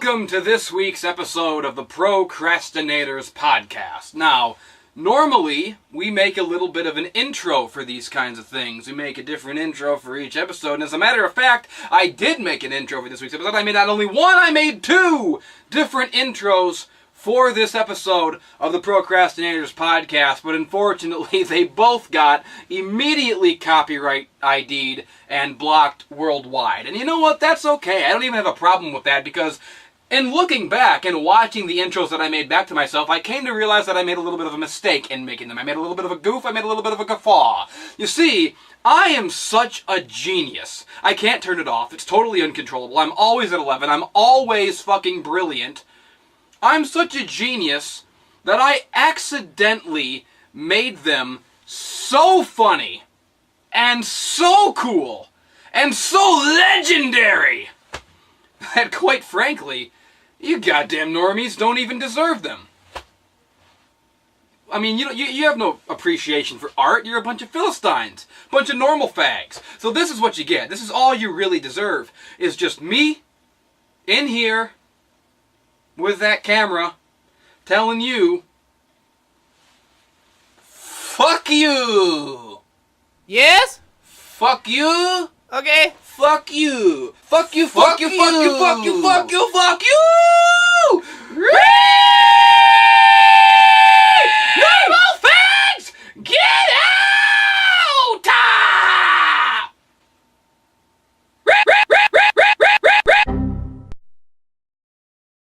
welcome to this week's episode of the Pro Crastinators Podcast. Now, normally, we make a little bit of an intro for these kinds of things. We make a different intro for each episode, and as a matter of fact, I did make an intro for this week's episode. I made not only one, I made two different intros for this episode of the Pro Crastinators Podcast, but unfortunately, they both got immediately copyright ID'd and blocked worldwide. And you know what? That's okay. I don't even have a problem with that, because in looking back and watching the intros that I made back to myself, I came to realize that I made a little bit of a mistake in making them. I made a little bit of a goof. I made a little bit of a guffaw. You see, I am such a genius. I can't turn it off. It's totally uncontrollable. I'm always at 11. I'm always fucking brilliant. I'm such a genius that I accidentally made them so funny and so cool and so legendary that, quite frankly, you goddamn normies don't even deserve them. I mean, you have no appreciation for art. You're a bunch of Philistines, a bunch of normal fags. So this is what you get. This is all you really deserve, is just me in here with that camera telling you, fuck you. Yes? Fuck you. Okay. Fuck you. Fuck you, fuck you, fuck you, fuck you, fuck you, fuck you! Normal fags! Get out!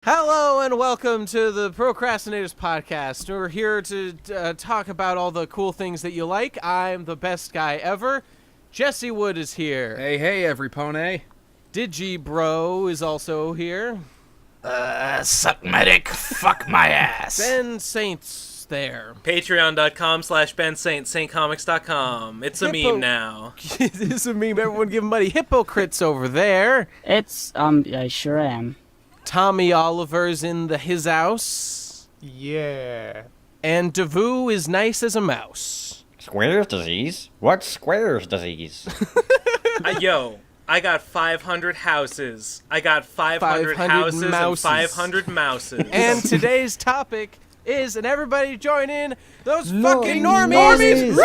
Hello and welcome to the Pro Crastinators Podcast. We're here to talk about all the cool things that you like. I'm the best guy ever. Jesse Wood is here. Hey, every pony. Digibro is also here. Suck my dick, fuck my ass. Ben Saint's there. Patreon.com/Ben Saint, SaintComics.com. It's a meme now. It's a meme. Everyone give money. Hypocrites over there. It's, I sure am. Tommy Oliver's in his house. Yeah. And Davoo is nice as a mouse. Square's disease? What's Square's disease? Yo, I got 500 houses. I got 500 houses mouses. and 500 mouses. And today's topic is, and everybody join in, those fucking normies!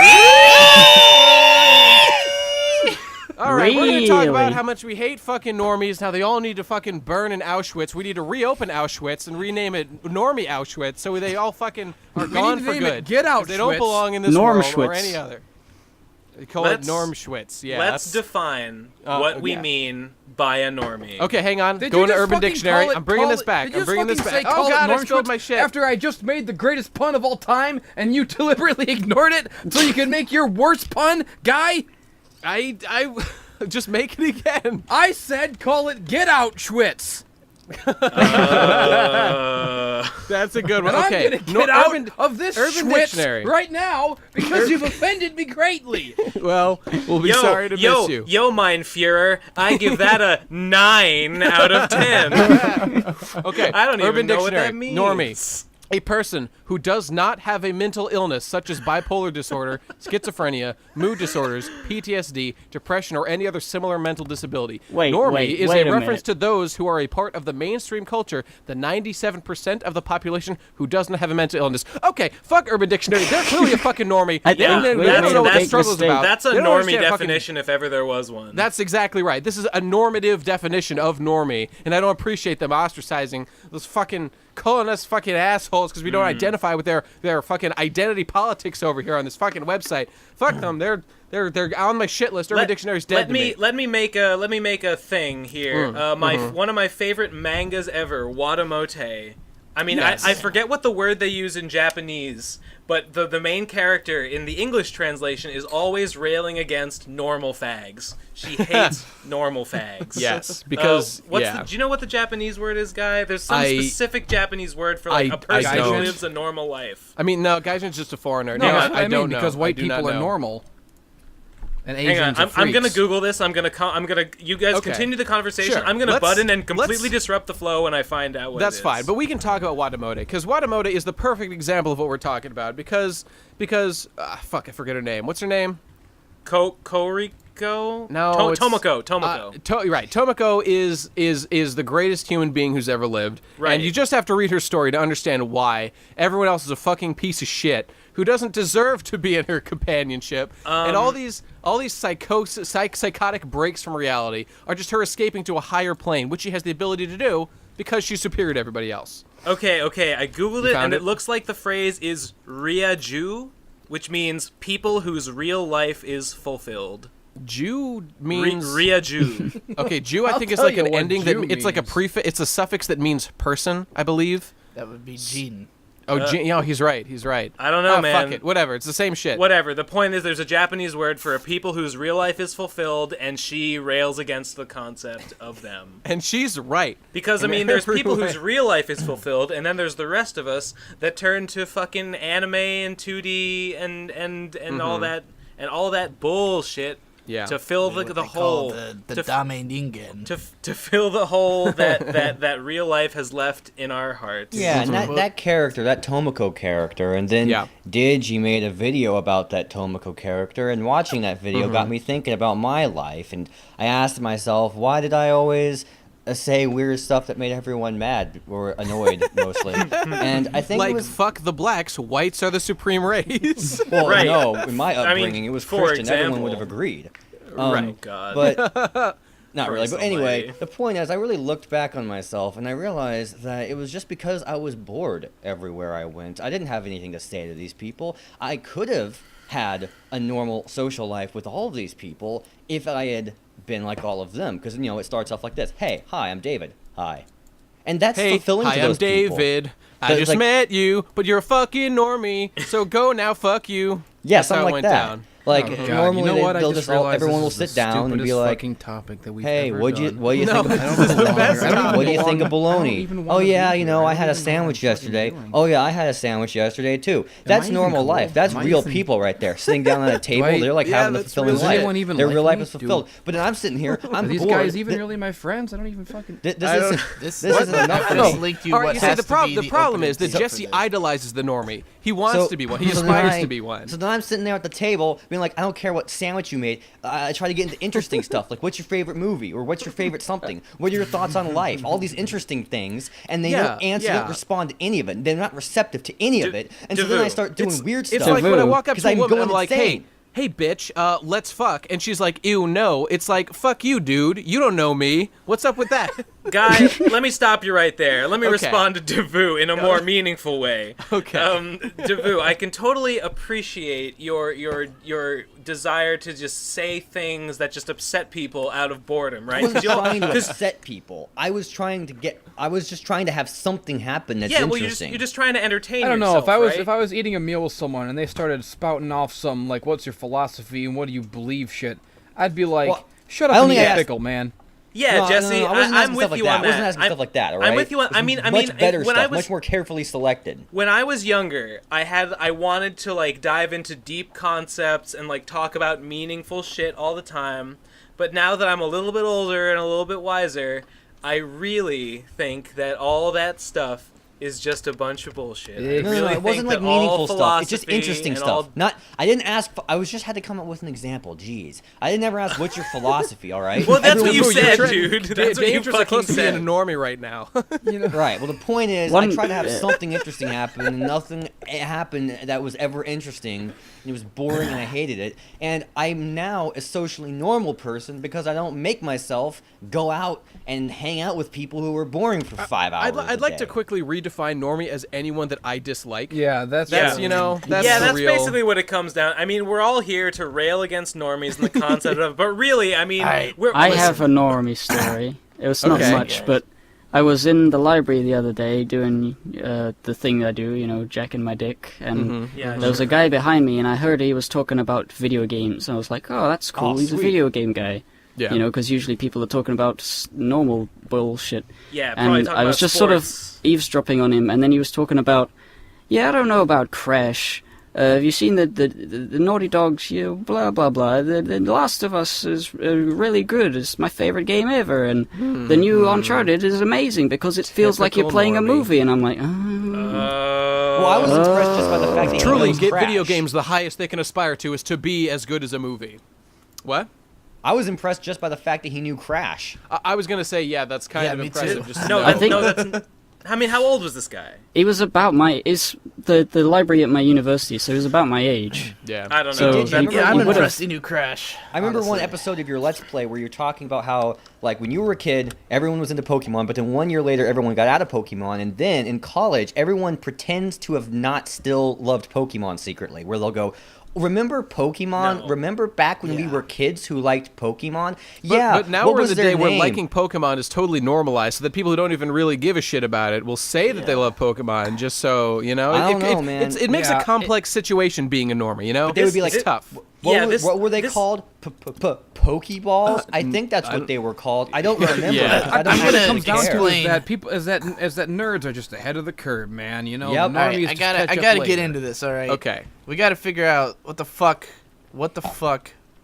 All right, we're going to talk about how much we hate fucking normies, how they all need to fucking burn in Auschwitz. We need to reopen Auschwitz and rename it Normie Auschwitz so they all fucking are gone for good. Get out, they don't belong in this world or any other. They call it Normschwitz. Yeah. Let's define what we mean by a normie. Okay, hang on. Go into Urban Dictionary. I'm bringing this back. Oh God, I spilled my shit. After I just made the greatest pun of all time and you deliberately ignored it so you can make your worst pun, guy? I just make it again. I said call it Get Out Schwitz. That's a good one. And okay, I'm gonna get out of this Urban Schwitz Dictionary right now because you've offended me greatly. Well, we'll be sorry to miss you. Yo, Mein Führer, I give that a 9 out of 10. Okay, I don't Urban even know Dictionary. what that means. Normie. A person who does not have a mental illness such as bipolar disorder, schizophrenia, mood disorders, PTSD, depression, or any other similar mental disability. Normie is a reference to those who are a part of the mainstream culture, the 97% of the population who does not have a mental illness. Okay, fuck Urban Dictionary. They're clearly a fucking normie. They don't know what the struggle is about. That's a normie definition if ever there was one. That's exactly right. This is a normative definition of normie, and I don't appreciate them ostracizing those fucking, calling us fucking assholes because we don't identify with their fucking identity politics over here on this fucking website. Fuck them. They're on my shit list. Urban Dictionary's dead to me. Let me make a thing here. One of my favorite mangas ever, Watamote. I mean, yes. I forget what the word they use in Japanese, but the main character in the English translation is always railing against normal fags. She hates normal fags. Yes, because do you know what the Japanese word is, Guy? There's some specific Japanese word for like a person who lives a normal life. I mean, no, Gaijin's just a foreigner. No, I don't know because white people are normal. And Hang on, I'm gonna Google this. You guys continue the conversation. Sure. I'm gonna butt in and completely disrupt the flow when I find out what it is. That's fine, but we can talk about Watamote, because Watamote is the perfect example of what we're talking about, because fuck, I forget her name. What's her name? Koriko? Tomiko? No, it's Tomoko. Right. Tomoko is the greatest human being who's ever lived. Right. And you just have to read her story to understand why everyone else is a fucking piece of shit who doesn't deserve to be in her companionship. And all these psychotic breaks from reality are just her escaping to a higher plane, which she has the ability to do because she's superior to everybody else. Okay, I googled it, and it looks like the phrase is Ryaju, which means people whose real life is fulfilled. Jew means Ryaju. Okay, Jew I think is tell like you an what ending Jew that it's like a means. prefix. It's a suffix that means person, I believe. That would be Jin. Oh, he's right. He's right. I don't know, man. Fuck it. Whatever. It's the same shit. Whatever. The point is, there's a Japanese word for a people whose real life is fulfilled, and she rails against the concept of them. And she's right. Because, I mean, there's people whose real life is fulfilled, and then there's the rest of us that turn to fucking anime and 2D and all that bullshit. Yeah. To fill the hole. The Dame Ningen. To fill the hole that real life has left in our hearts. Yeah, and that character, that Tomoko character, and then Digi made a video about that Tomoko character, and watching that video got me thinking about my life, and I asked myself, why did I always say weird stuff that made everyone mad or annoyed, mostly? And I think like, it was... fuck the blacks, whites are the supreme race. Well, Right. no, in my upbringing, I mean, it was for Christian. Everyone example. would have agreed. Oh, God. But... Not really, but anyway, somebody. the point is I really looked back on myself and I realized that it was just because I was bored everywhere I went. I didn't have anything to say to these people. I could have had a normal social life with all of these people if I had been like all of them, because, it starts off like this. Hey, hi, I'm David. Hi. And that's fulfilling to those people. Hi, I'm David. I just met you, but you're a fucking normie, so go now, fuck you. Yeah, That's how something it like went that. down. Like, God, normally you know what? they'll I just realized everyone will this is sit the down and be stupidest like, fucking topic that we've hey, ever what do you done. think No, of this is the best what do you think of I don't bologna? even Oh wanna yeah, be here. I I had a don't even know sandwich what I'm fucking yesterday. doing. Oh yeah, I had a sandwich yesterday too. That's even normal cool? life. That's Am I real even- people right there, sitting down at a table. I- They're like Yeah, having a that's fulfilling real. life. Does anyone even Their like real life me? is fulfilled. But then I'm sitting here, I'm Are these bored. guys even really my friends? I don't even fucking... This I don't- isn't This isn't enough for I just me. linked you All right, what you see, has the to be the problem opening is that scene Jesse for this. idolizes the normie. He wants to be one. He so then aspires to be one. So then I'm sitting there at the table being like, I don't care what sandwich you made. I try to get into interesting stuff, like what's your favorite movie or what's your favorite something? What are your thoughts on life? All these interesting things, and they don't answer, don't respond to any of it. They're not receptive to any of it, and so then I start doing weird stuff. It's like when I walk up because to a I'm woman, going I'm like, insane. hey, bitch, let's fuck. And she's like, ew, no. It's like, fuck you, dude. You don't know me. What's up with that? Guy, let me stop you right there. Let me Okay. respond to Devu in a more meaningful way. Okay. Devu, I can totally appreciate your desire to just say things that just upset people out of boredom, right? I wasn't trying to upset people. I was just trying to have something happen that's interesting. you're just trying to entertain I don't know, yourself, if I was eating a meal with someone and they started spouting off some, like, what's your philosophy and what do you believe shit, I'd be like, Well, shut I up and only eat a asked- pickle, man. Yeah, No, Jesse, I wasn't I'm asking with stuff like you that. on I wasn't that. asking stuff like that, all right? I'm with you on. It was I mean, much better when stuff, I was much more carefully selected. when I was younger, I wanted to like dive into deep concepts and like talk about meaningful shit all the time. But now that I'm a little bit older and a little bit wiser, I really think that all that stuff is just a bunch of bullshit. I No, really it wasn't think like that all meaningful stuff. It's just philosophy interesting and stuff. all- I didn't ask. I was just had to come up with an example. Jeez, I didn't ever ask what's your philosophy. All right. Well, that's what you Everyone- said, You're dude. That's what you Dangerous are fucking close to being a said. normie right now. Right. Well, the point is, One- I tried to have something interesting happen, and nothing happened that was ever interesting. And it was boring, and I hated it. And I'm now a socially normal person because I don't make myself go out and hang out with people who are boring for 5 hours. I'd a like to day. quickly redefine normie as anyone that I dislike. Yeah, that's That's, Yeah. that's Yeah, the that's real... basically what it comes down. I mean, we're all here to rail against normies and the concept of, but really, I mean, I listen, have a normie story. It was not Okay. much, but I was in the library the other day doing the thing I do, jacking my dick, and Yeah, there was a guy behind me, and I heard he was talking about video games, and I was like, oh, that's cool, Oh, he's a sweet. video game guy. Yeah. Because usually people are talking about normal bullshit. Yeah, probably And talking I was about just sort of sports. eavesdropping on him, and then he was talking about, I don't know about Crash. Have you seen the Naughty Dogs? Blah blah blah. The Last of Us is really good. It's my favorite game ever, and the new Uncharted is amazing because it feels like you're Typical playing a normie. movie. And I'm like, Well, I was impressed just by the fact that Truly, he knows video Crash. games, the highest they can aspire to is to be as good as a movie. What? I was impressed just by the fact that he knew Crash. I was gonna say, yeah, that's kind of me impressive. too. Just to No, know. that's. I mean, how old was this guy? He was about the library at my university, so he was about my age. Yeah. I don't So know. he- That's- Yeah, I'm He would've- impressed he knew Crash. I remember one honestly. episode of your Let's Play where you're talking about how, like, when you were a kid, everyone was into Pokemon, but then 1 year later, everyone got out of Pokemon, and then in college, everyone pretends to have not still loved Pokemon secretly, where they'll go, remember Pokemon? No. Remember back when we Yeah. were kids who liked Pokemon? But now what we're in was the their day where name? liking Pokemon is totally normalized, so that people who don't even really give a shit about it will say that they love Pokemon, just so, you know. I don't know, man. It makes Yeah, a complex situation being a normie, you know? They would be like, it's tough. What were they called? Pokeballs? I think that's what they were called. I don't remember. Yeah. I don't I mean, really it comes down to care. is that people is that nerds are just ahead of the curve, man. You know, Yep. the All right, normies I just gotta catch up get later. into this. All right. Okay. We gotta figure out what the fuck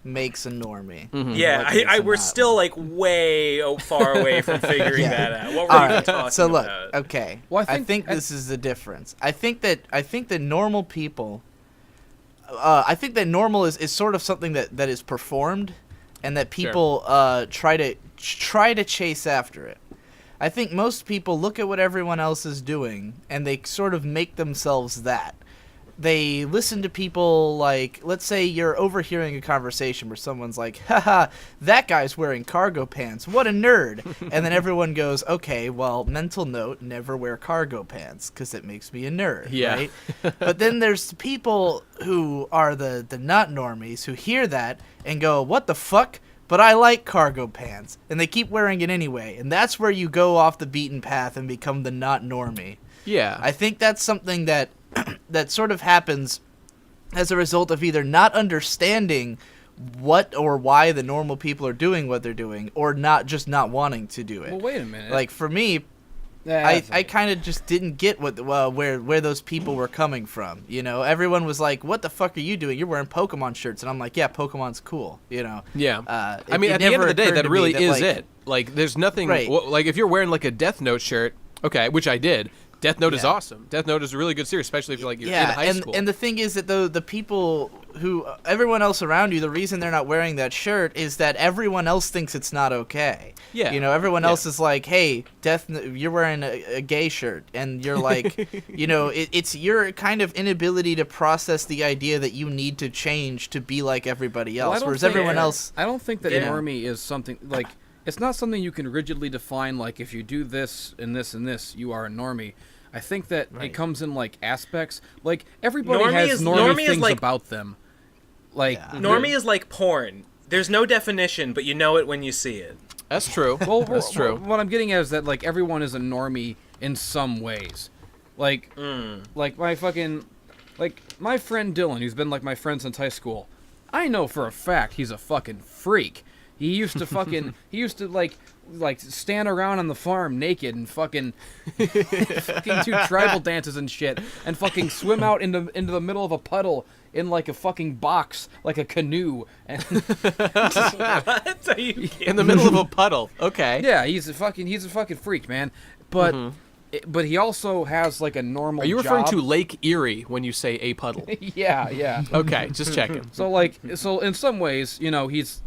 makes a normie. Yeah, What makes a we're not still like way far away from figuring that out. What were All you right. talking So look, about? okay. Well, I think this is the difference. I think that normal people. I think that normal is sort of something that is performed, and that people try to chase after it. I think most people look at what everyone else is doing, and they sort of make themselves that. They listen to people like, let's say you're overhearing a conversation where someone's like, haha, that guy's wearing cargo pants, what a nerd. And then everyone goes, okay, well, mental note, never wear cargo pants, because it makes me a nerd, Yeah. right? But then there's people who are the not normies who hear that and go, what the fuck? But I like cargo pants. And they keep wearing it anyway. And that's where you go off the beaten path and become the not normie. Yeah. I think that's something that that sort of happens as a result of either not understanding what or why the normal people are doing what they're doing, or not wanting to do it. Well, wait a minute. Like for me, Yeah, I kind of just didn't get where those people were coming from. You know, everyone was like, "What the fuck are you doing? You're wearing Pokemon shirts," and I'm like, "Yeah, Pokemon's cool." You know. Yeah. It- I mean, it at the end never of the day, occurred that to me really is like, it. Like, there's nothing. Right. Like, if you're wearing like a Death Note shirt, okay, which I did. Death Note is Yeah. awesome. Death Note is a really good series, especially if you're in high school. And the thing is that the people who everyone else around you, the reason they're not wearing that shirt is that everyone else thinks it's not okay. Yeah. You know, everyone else is like, "Hey, you're wearing a gay shirt," and you're like, you know, it's your kind of inability to process the idea that you need to change to be like everybody Well, I else, don't whereas think- everyone else. I don't think that Yeah. normie is something like it's not something you can rigidly define. Like if you do this and this and this, you are a normie. I think that it comes in like aspects. Like everybody has normie things like, about them. Like normie is like porn. There's no definition, but you know it when you see it. That's true. Well, That's true. What I'm getting at is that like everyone is a normie in some ways. Like my fucking my friend Dylan, who's been like my friend since high school. I know for a fact he's a fucking freak. He used to like stand around on the farm naked and fucking do tribal dances and shit, and fucking swim out into the middle of a puddle in like a fucking box, like a canoe. And What? Are you In the middle of a puddle. Okay. yeah, he's a fucking freak, man. But but he also has like a normal. Are you referring job. to Lake Erie when you say a puddle? Yeah. Okay, just checking. So in some ways, you know, he's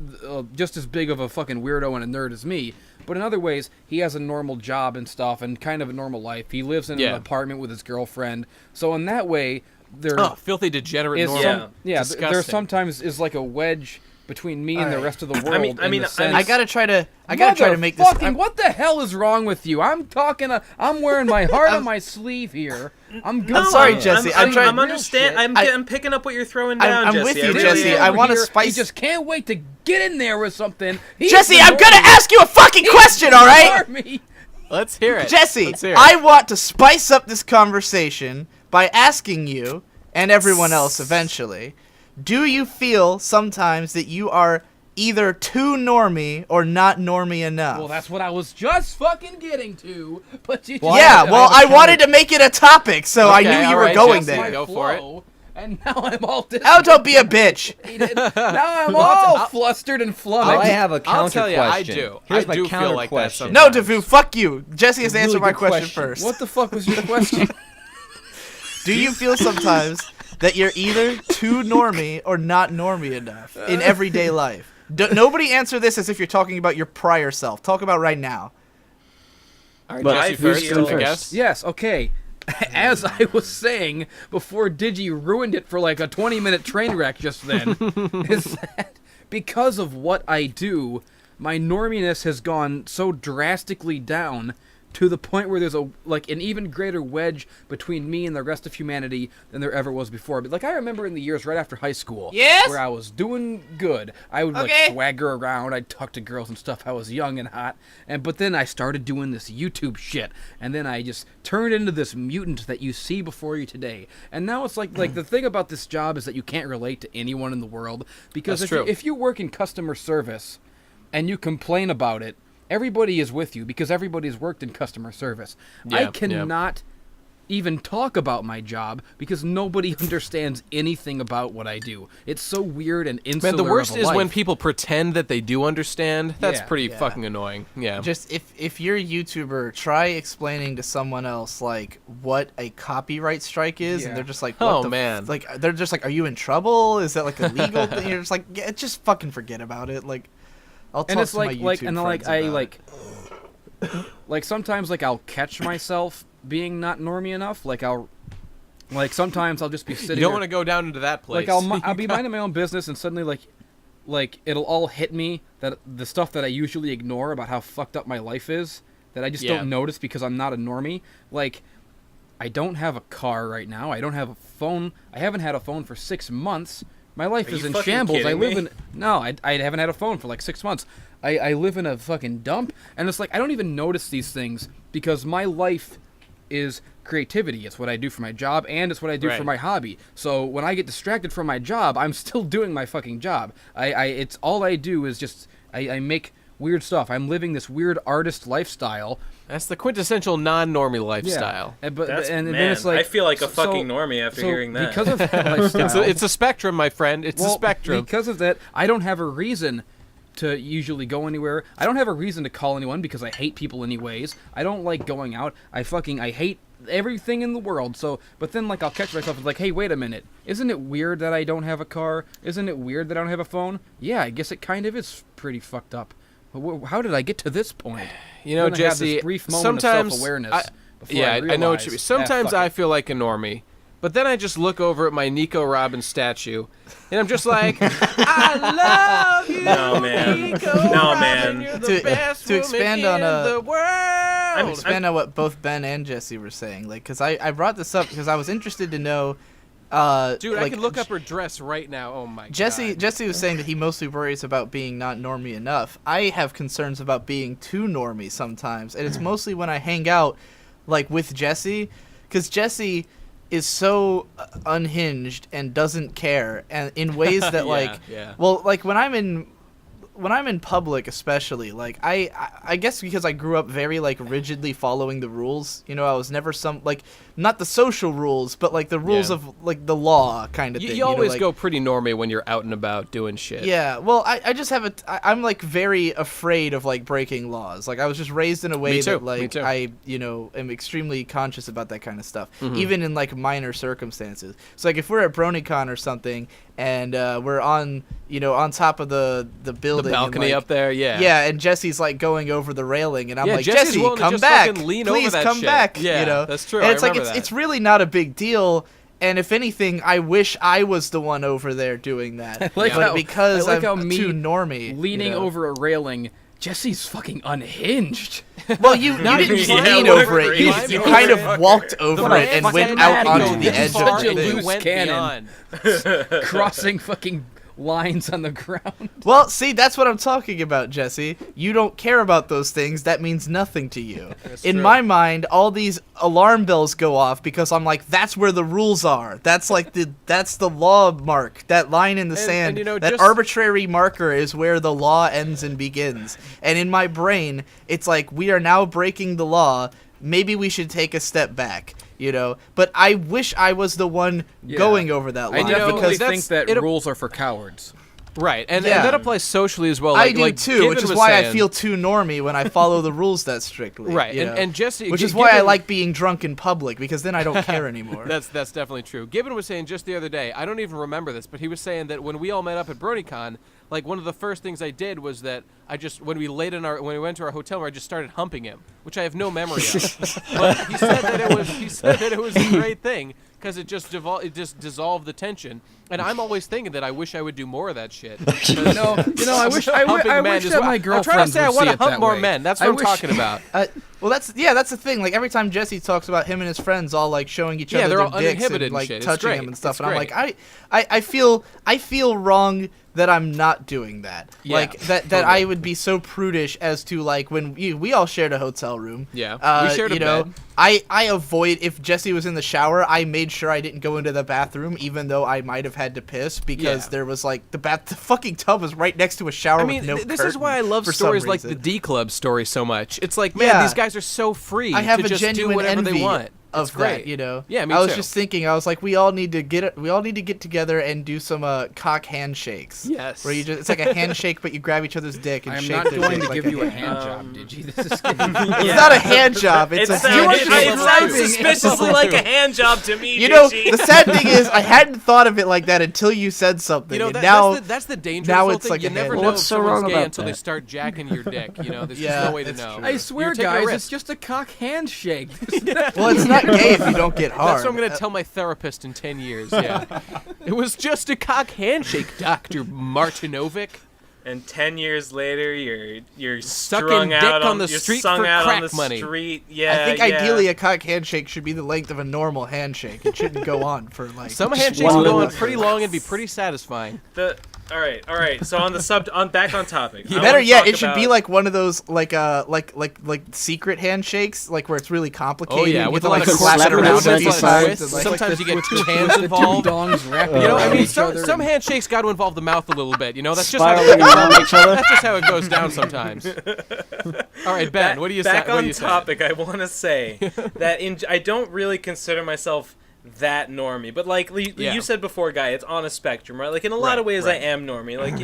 just as big of a fucking weirdo and a nerd as me. But in other ways, he has a normal job and stuff, and kind of a normal life. He lives in an apartment with his girlfriend. So in that way, there Filthy degenerate is normal. there Disgusting. sometimes is like a wedge between me and the rest of the world. I mean, I gotta try to make this. What the hell is wrong with you? I'm wearing my heart on my sleeve here. I'm sorry, Jesse. I'm trying- I'm understand. I'm picking up what you're throwing down, I'm Jesse. with you, I really Jesse. am. I want to He spice. just can't wait to get in there with something. He's Jesse, the I'm gonna normie. ask you a fucking question, all right? Normie. Let's hear it. Jesse, Let's hear it. I want to spice up this conversation by asking you, and everyone else eventually, do you feel sometimes that you are either too normie or not normie enough? Well, that's what I was just fucking getting to. But you I wanted to make it a topic, so I Okay, knew you all were right, going Jesse, there. go for it. And now I'm all Oh, don't be a bitch. now I'm all flustered and flummoxed. I have a counter I'll tell you, I question. do. Here's I my do counter feel like that question. sometimes. No, Devu, fuck you. Jesse has to answer Really my good question question. first. What the fuck was your question? Do you feel sometimes that you're either too normie or not normie enough in everyday life? Nobody answer this as if you're talking about your prior self. Talk about right now. All right, But Jesse who's first, going I first? guess. Yes, okay. As I was saying before Digi ruined it for like a 20-minute train wreck just then, is that because of what I do, my norminess has gone so drastically down to the point where there's an even greater wedge between me and the rest of humanity than there ever was before. But I remember in the years right after high school, where I was doing good, I would swagger around, I'd talk to girls and stuff. I was young and hot, but then I started doing this YouTube shit, and then I just turned into this mutant that you see before you today. And now it's like the thing about this job is that you can't relate to anyone in the world, because if you work in customer service and you complain about it, everybody is with you because everybody's worked in customer service. I cannot even talk about my job because nobody understands anything about what I do. It's so weird and insular. Man, the worst of a is life. when people pretend that they do understand. That's Yeah. pretty fucking annoying. Yeah. Just if you're a YouTuber, try explaining to someone else like what a copyright strike is, and they're just like, what Oh, the man. they're just like, are you in trouble? Is that like a legal thing? You're just like, yeah, just fucking forget about it. Like, I'll talk And it's to my YouTube friends about it. Sometimes I'll catch myself being not normie enough. Sometimes I'll just be sitting. You don't there- want to go down into that place. I'll be minding my own business, and suddenly it'll all hit me that the stuff that I usually ignore about how fucked up my life is, that I just don't notice because I'm not a normie. I don't have a car right now. I don't have a phone. I haven't had a phone for 6 months. My life is in shambles. I live I haven't had a phone for 6 months. I live in a fucking dump, and it's I don't even notice these things because my life is creativity. It's what I do for my job, and it's what I do for my hobby. So when I get distracted from my job, I'm still doing my fucking job. It's all I do is just I make weird stuff. I'm living this weird artist lifestyle. That's the quintessential non-normie lifestyle. Yeah. Man, then it's I feel like a fucking normie after hearing that. Because of that lifestyle, It's a spectrum, my friend. It's a spectrum. Because of that, I don't have a reason to usually go anywhere. I don't have a reason to call anyone because I hate people anyways. I don't like going out. I hate everything in the world. So, but then I'll catch myself and hey, wait a minute. Isn't it weird that I don't have a car? Isn't it weird that I don't have a phone? Yeah, I guess it kind of is pretty fucked up. But how did I get to this point? You know, Then I have Jesse, this brief moment sometimes of self-awareness. I know what you mean. Sometimes I feel like a normie, but then I just look over at my Nico Robbins statue, and I'm just like, I love you, No, man. Nico No, Robin, man. You're the best to expand woman on in the world. expand on what both Ben and Jesse were saying, because I brought this up because I was interested to know. Dude, I can look up her dress right now. Oh my god. Jesse was saying that he mostly worries about being not normie enough. I have concerns about being too normie sometimes, and it's mostly when I hang out with Jesse, because Jesse is so unhinged and doesn't care, and in ways that when I'm in public, especially, I guess because I grew up very rigidly following the rules. I was never not the social rules, but the rules of the law kind of thing. You always go pretty normie when you're out and about doing shit. Yeah, well, I just have I'm very afraid of breaking laws. I was just raised in a way that I am extremely conscious about that kind of stuff, even in minor circumstances. So if we're at BronyCon or something and we're on top of the building, the balcony up there, and Jesse's going over the railing, and I'm Jesse's Jesse, come back, please come back. Yeah, that's true. And it's I remember it's really not a big deal. And if anything, I wish I was the one over there doing that. But because I'm too normie, leaning over a railing, Jesse's fucking unhinged. Well, you didn't lean over it. You kind of walked over it and went out onto the edge of Such a it. loose cannon. Crossing fucking lines on the ground. Well, see, that's what I'm talking about, Jesse. You don't care about those things. That means nothing to you. In my mind, all these alarm bells go off because I'm that's where the rules are. That's that's the law mark. That line in the sand. That arbitrary marker is where the law ends and begins. And in my brain, it's we are now breaking the law. Maybe we should take a step back. But I wish I was the one going over that line. I definitely think that rules are for cowards. Right, and that applies socially as well. I do like too, Gibbon which is was why saying, I feel too normie when I follow the rules that strictly. Right, you know? and Jesse, which is why I like being drunk in public, because then I don't care anymore. That's definitely true. Gibbon was saying just the other day, I don't even remember this, but he was saying that when we all met up at BronyCon, like one of the first things I did was that when we went to our hotel room, I just started humping him, which I have no memory of. But he said that it was a great thing because it just dissolved the tension. And I'm always thinking that I wish I would do more of that shit. I wish that my girlfriend I'm trying to say I want to hump more way. men. That's what I'm talking about. Well, that's the thing. Like every time Jesse talks about him and his friends all like showing each other they're their all dicks uninhibited and like and shit. touching It's him and stuff, great. and I'm like, I feel wrong that I'm not doing that. Yeah, like that I would be so prudish as to like when we all shared a hotel room. Yeah, we shared a bed. I avoid, if Jesse was in the shower, I made sure I didn't go into the bathroom, even though I might have had to piss, because there was like the fucking tub was right next to a shower with no this curtain is why I love for stories some like the reason. D Club story so much. It's like, man, these guys are so free I have to a just do genuine whatever envy they want. of It's great. that, you know. Yeah, me I was too. just thinking, I was like, we all need to get together and do some cock handshakes. Yes. Where it's like a handshake, but you grab each other's dick and I'm shake not their going dick to like give you a hand hand job. job, did you? This is getting It's not a hand job. It's a It sounds suspiciously like a hand job to me. You know, the sad thing is, I hadn't thought of it like that until you said something. You know, and now, now that's the danger now of the it's whole like thing. You a never hand know What's if so someone's wrong gay about until they that? start jacking your dick. You know, there's Yeah, just no way to that's know. true. I swear, You're taking a guys, risk. it's just a cock handshake. Well, it's not gay if you don't get hard. That's what I'm going to tell my therapist in 10 years, yeah. It was just a cock handshake, Dr. Martinovic. And 10 years later, you're Sucking strung dick out on the you're street sung for out crack on the money. street. Yeah, I think yeah. ideally a cock handshake should be the length of a normal handshake. It shouldn't go on for like. Some handshakes one will go on minute. pretty long and be pretty satisfying. All right. So back on topic. I Better wanna yet, talk it should be about- like one of those like secret handshakes, like where it's really complicated. Oh, yeah, You with get a lot to, of like, slap it corks around and on twists. both sides. Twists. and, like, Sometimes you get two With hands the involved. two dongs wrapped You know, I around mean, each other. some handshakes got to involve the mouth a little bit. You know, that's just how Spiraling around each other. that's just how it goes down sometimes. All right, Ben, what do you say? Back what do on you say? topic, I want to say that I don't really consider myself that normie, but like you said before, Guy, it's on a spectrum, right? Like in a lot of ways, I am normie. Like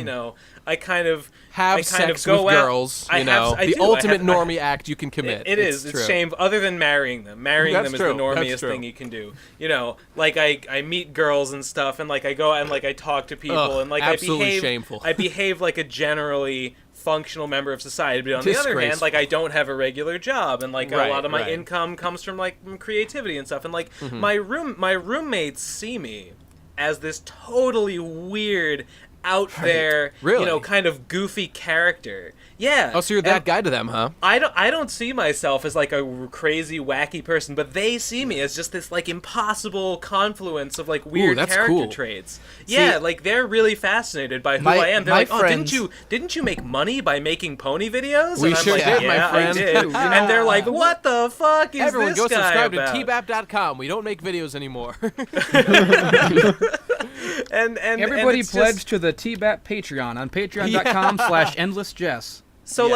I kind of Have sex go with out- girls. I You know, have- I the do. I ultimate have- normie act you can commit. It is. It's true. shameful. Other than marrying them. Marrying That's them is true. the That's normiest true. thing you can do. You know, like I meet girls and stuff, and like I go and like I talk to people, Ugh, and like absolutely shameful. I behave like a generally functional member of society. But on the other hand, Disgraceful. like I don't have a regular job, and like Right, a lot of my right. income comes from like creativity and stuff. And like my roommates see me as this totally weird, out there, Really? kind of goofy character. Yeah. Oh, so you're that guy to them, huh? I don't see myself as like a crazy wacky person, but they see me as just this like impossible confluence of like weird that's character cool. traits. Yeah, like they're really fascinated by who I am. They're my like, "Oh, friends- didn't you make money by making pony videos?" We and I'm sure like, did, yeah, my friend. I did. And they're like, "What the fuck is Everyone this go guy subscribe about?" to tbap.com. We don't make videos anymore. and Everybody it's pledge just- to the TBAT Patreon on patreon.com/endlessjess. So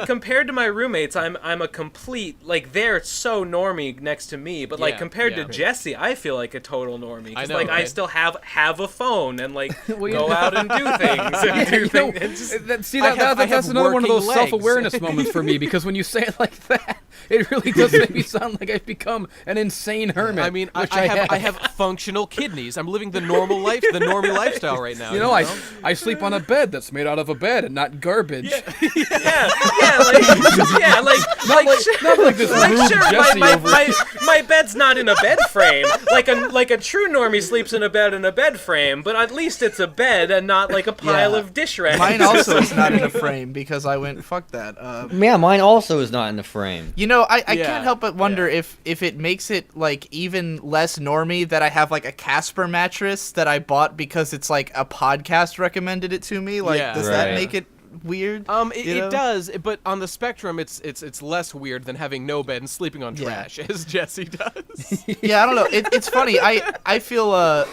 compared to my roommates, I'm a complete, like, they're so normie next to me, but like Yeah, compared yeah. to Jesse, I feel like a total normie. 'Cause, I know, like I right? still have a phone and like Well, you go know- out and do things and do You know, things. And just- that's another one of those working legs. self-awareness moments for me, because when you say it like that, it really does make me sound like I've become an insane hermit. I mean, which I have functional kidneys. I'm living the normal life, the normie lifestyle right now. You know, I sleep on a bed that's made out of a bed and not garbage. yeah, Not like this rude Jesse over. my bed's not in a bed frame. Like a true normie sleeps in a bed frame, but at least it's a bed and not like a pile Yeah. of dish rags. Mine also is not in a frame because I went fuck that. Yeah, mine also is not in the frame. You know, I Yeah, can't help but wonder if it makes it like even less normie that I have like a Casper mattress that I bought because it's like a podcast recommended it to me. Like, Yeah. does Right. that make it weird? It does, but on the spectrum, it's less weird than having no bed and sleeping on trash, as Jesse does. Yeah, I don't know. It's funny. I feel I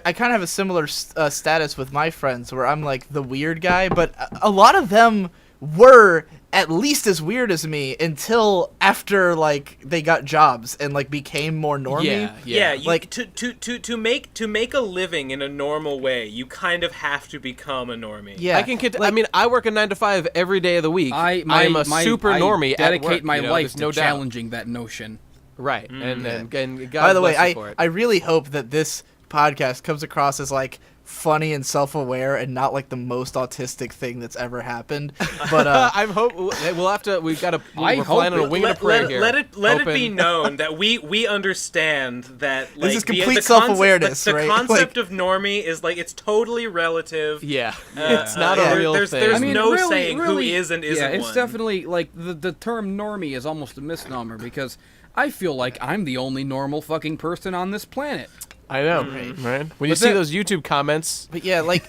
kind of have a similar status with my friends where I'm like the weird guy, but a lot of them were at least as weird as me until after like they got jobs and like became more normie. Yeah. Like to make a living in a normal way, you kind of have to become a normie. Yeah, I mean, I work a 9 to 5 every day of the week. I'm a super normie. I dedicate at work, my life to no challenging that notion. Right, and God by the way, bless you for it. I really hope that this podcast comes across as like funny and self-aware and not like the most autistic thing that's ever happened. But I'm hope we'll have to. We're hope flying on a wing and a prayer here. Let it be known that we understand that like this is complete the self-awareness. The right? concept of normie is like it's totally relative. Yeah, it's not a real thing. There's no really, saying who really, is and isn't. Yeah, it's one. definitely like the term normie is almost a misnomer because I feel like I'm the only normal fucking person on this planet. I know, right? When you see those YouTube comments, But yeah, like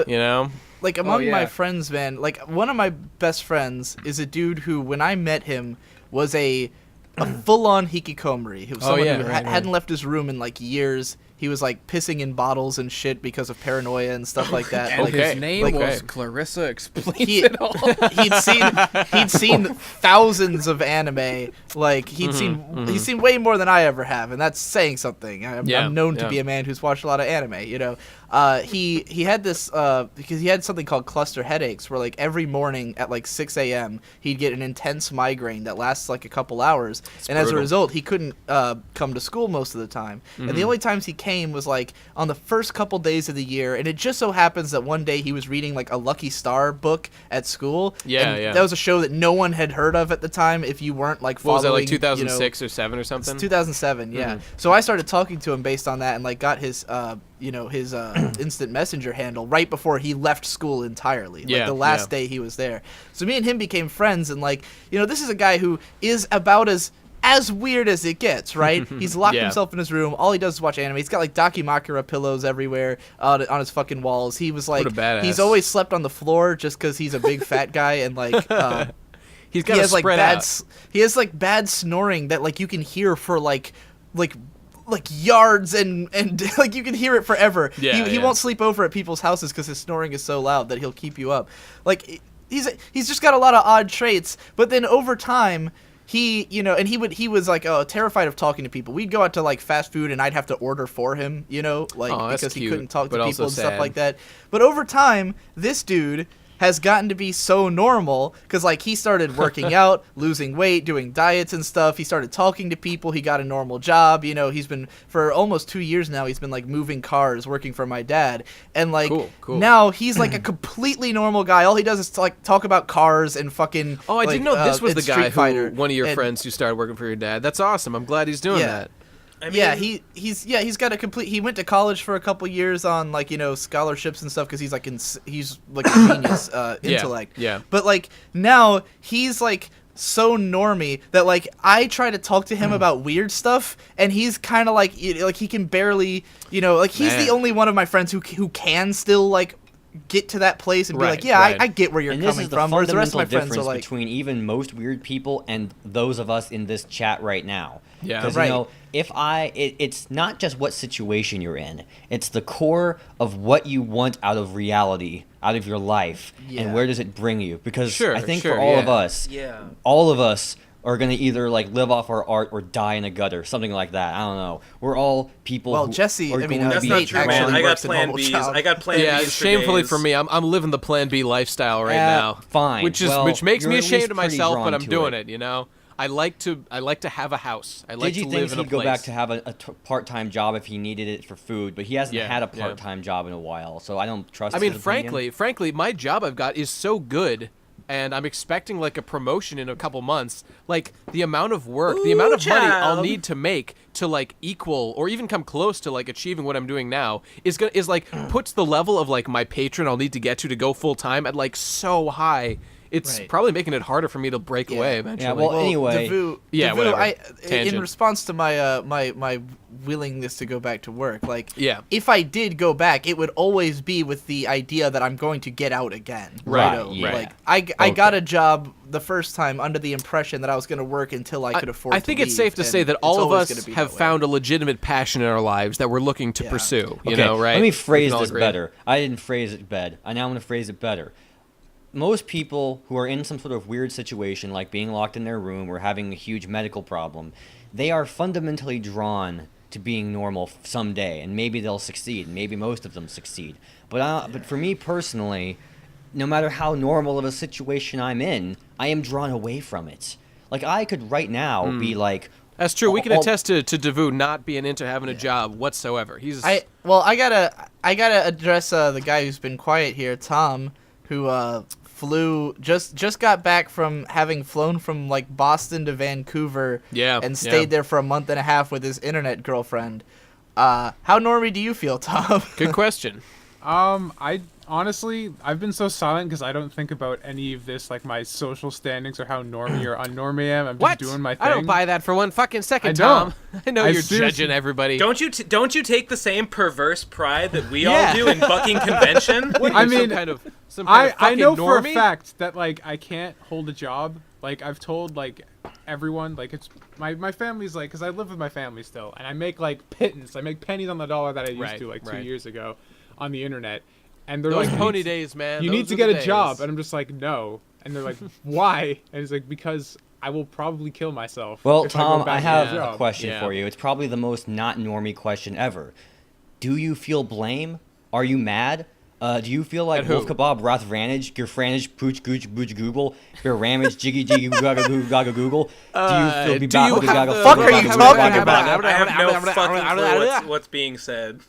you know, like among yeah. my friends, man, like one of my best friends is a dude who, when I met him, was a full-on hikikomori. He was someone who hadn't left his room in like years. He was like pissing in bottles and shit because of paranoia and stuff like that. And Like, his name like, was Clarissa Explains he- It All. he'd seen thousands of anime. Like he's seen way more than I ever have, and that's saying something. I'm known to be a man who's watched a lot of anime. You know, he had this because he had something called cluster headaches, where like every morning at like 6 a.m. he'd get an intense migraine that lasts like a couple hours, and as a result he couldn't come to school most of the time. And the only times he came was like on the first couple days of the year, and it just so happens that one day he was reading like a Lucky Star book at school. That was a show that no one had heard of at the time if you weren't like following. What was that, like 2006 or 7 or something? 2007, yeah. So I started talking to him based on that and like got his his instant messenger handle right before he left school entirely. Like the last day he was there. So me and him became friends, and like, this is a guy who is about as weird as it gets, right? He's locked himself in his room. All he does is watch anime. He's got like Dakimakura pillows everywhere on his fucking walls. He was like, he's always slept on the floor just because he's a big fat guy, and like he has like he has like bad snoring that like you can hear for like yards and like you can hear it forever. He won't sleep over at people's houses because his snoring is so loud that he'll keep you up. Like he's just got a lot of odd traits, but then over time he was like terrified of talking to people. We'd go out to like fast food and I'd have to order for him, because he couldn't talk to people and stuff like that. But over time, this dude has gotten to be so normal because like he started working out, losing weight, doing diets and stuff. He started talking to people. He got a normal job. He's been for almost 2 years now. He's been like moving cars, working for my dad, and like cool. Now he's like a completely normal guy. All he does is like talk about cars and fucking. Oh, I didn't know this was the guy who one of your friends who started working for your dad. That's awesome. I'm glad he's doing that. I mean, he's got a complete. He went to college for a couple years on like scholarships and stuff because he's like a genius intellect. Yeah. But like now he's like so normie that like I try to talk to him about weird stuff and he's kind of like he can barely like he's the only one of my friends who can still like get to that place and be like, I get where you're coming from. Whereas the rest of my friends are like between even most weird people and those of us in this chat right now. Yeah, because it's not just what situation you're in; it's the core of what you want out of reality, out of your life, and where does it bring you? Because I think for all of us are gonna either like live off our art or die in a gutter, something like that. I don't know. We're all people. Well, who Jesse, are I mean, going to that's be not true, man. I got works in Plan Mobile Bs. Child. I got Plan Bs. Yeah, for shamefully days. for me, I'm living the Plan B lifestyle right now. Fine. Which makes me ashamed of myself, but I'm doing it. I like to have a house. I like to live in a place. Did you think he'd go back to have a part-time job if he needed it for food? But he hasn't had a part-time job in a while, so I don't trust. I mean, frankly, my job I've got is so good, and I'm expecting like a promotion in a couple months. Like the amount of work, the amount of money I'll need to make to like equal or even come close to like achieving what I'm doing now is like puts the level of like my patron I'll need to get to go full time at like so high. It's probably making it harder for me to break away eventually. Yeah, well, anyway. Devu, in response to my my willingness to go back to work, if I did go back, it would always be with the idea that I'm going to get out again. Right. Like I got a job the first time under the impression that I was going to work until I could afford. I think it's safe to say that all of us have found a legitimate passion in our lives that we're looking to pursue. You know, right? Let me phrase this better. I didn't phrase it bad. Now I'm going to phrase it better. most people who are in some sort of weird situation, like being locked in their room or having a huge medical problem, they are fundamentally drawn to being normal someday, and maybe they'll succeed. Maybe most of them succeed. But for me personally, no matter how normal of a situation I'm in, I am drawn away from it. Like, I could right now be like... That's true. We can attest to Davu not being into having a job whatsoever. I gotta address the guy who's been quiet here, Tom, who just got back from having flown from like Boston to Vancouver and stayed there for a month and a half with his internet girlfriend. How normie do you feel, Tom? Good question. Honestly, I've been so silent because I don't think about any of this, like my social standings or how normie or unnormie I am. I'm just doing my thing. I don't buy that for one fucking second, I Tom. don't. I know you're judging everybody. Don't you take the same perverse pride that we all do in bucking convention? I mean, I know normie? for a fact that like I can't hold a job. Like I've told like everyone, like it's my family's like, because I live with my family still, and I make like pittance. I make pennies on the dollar that I used to like 2 years ago on the internet. And they're those like, pony days, man. You need to get a job. And I'm just like, no. And they're like, why? And it's like, because I will probably kill myself. Well, if Tom, I have get a job. a question for you. It's probably the most not normie question ever. Do you feel blame? Are you mad? Do you feel like Wolf Kebab, Roth Ranage, Gerfranage, Pooch Gooch Booch Google, Ger Ramage, Jiggy Jiggy Gaga Goo Gaga Google? Do you feel be What the fuck are you talking about? I have no fucking clue what's being said.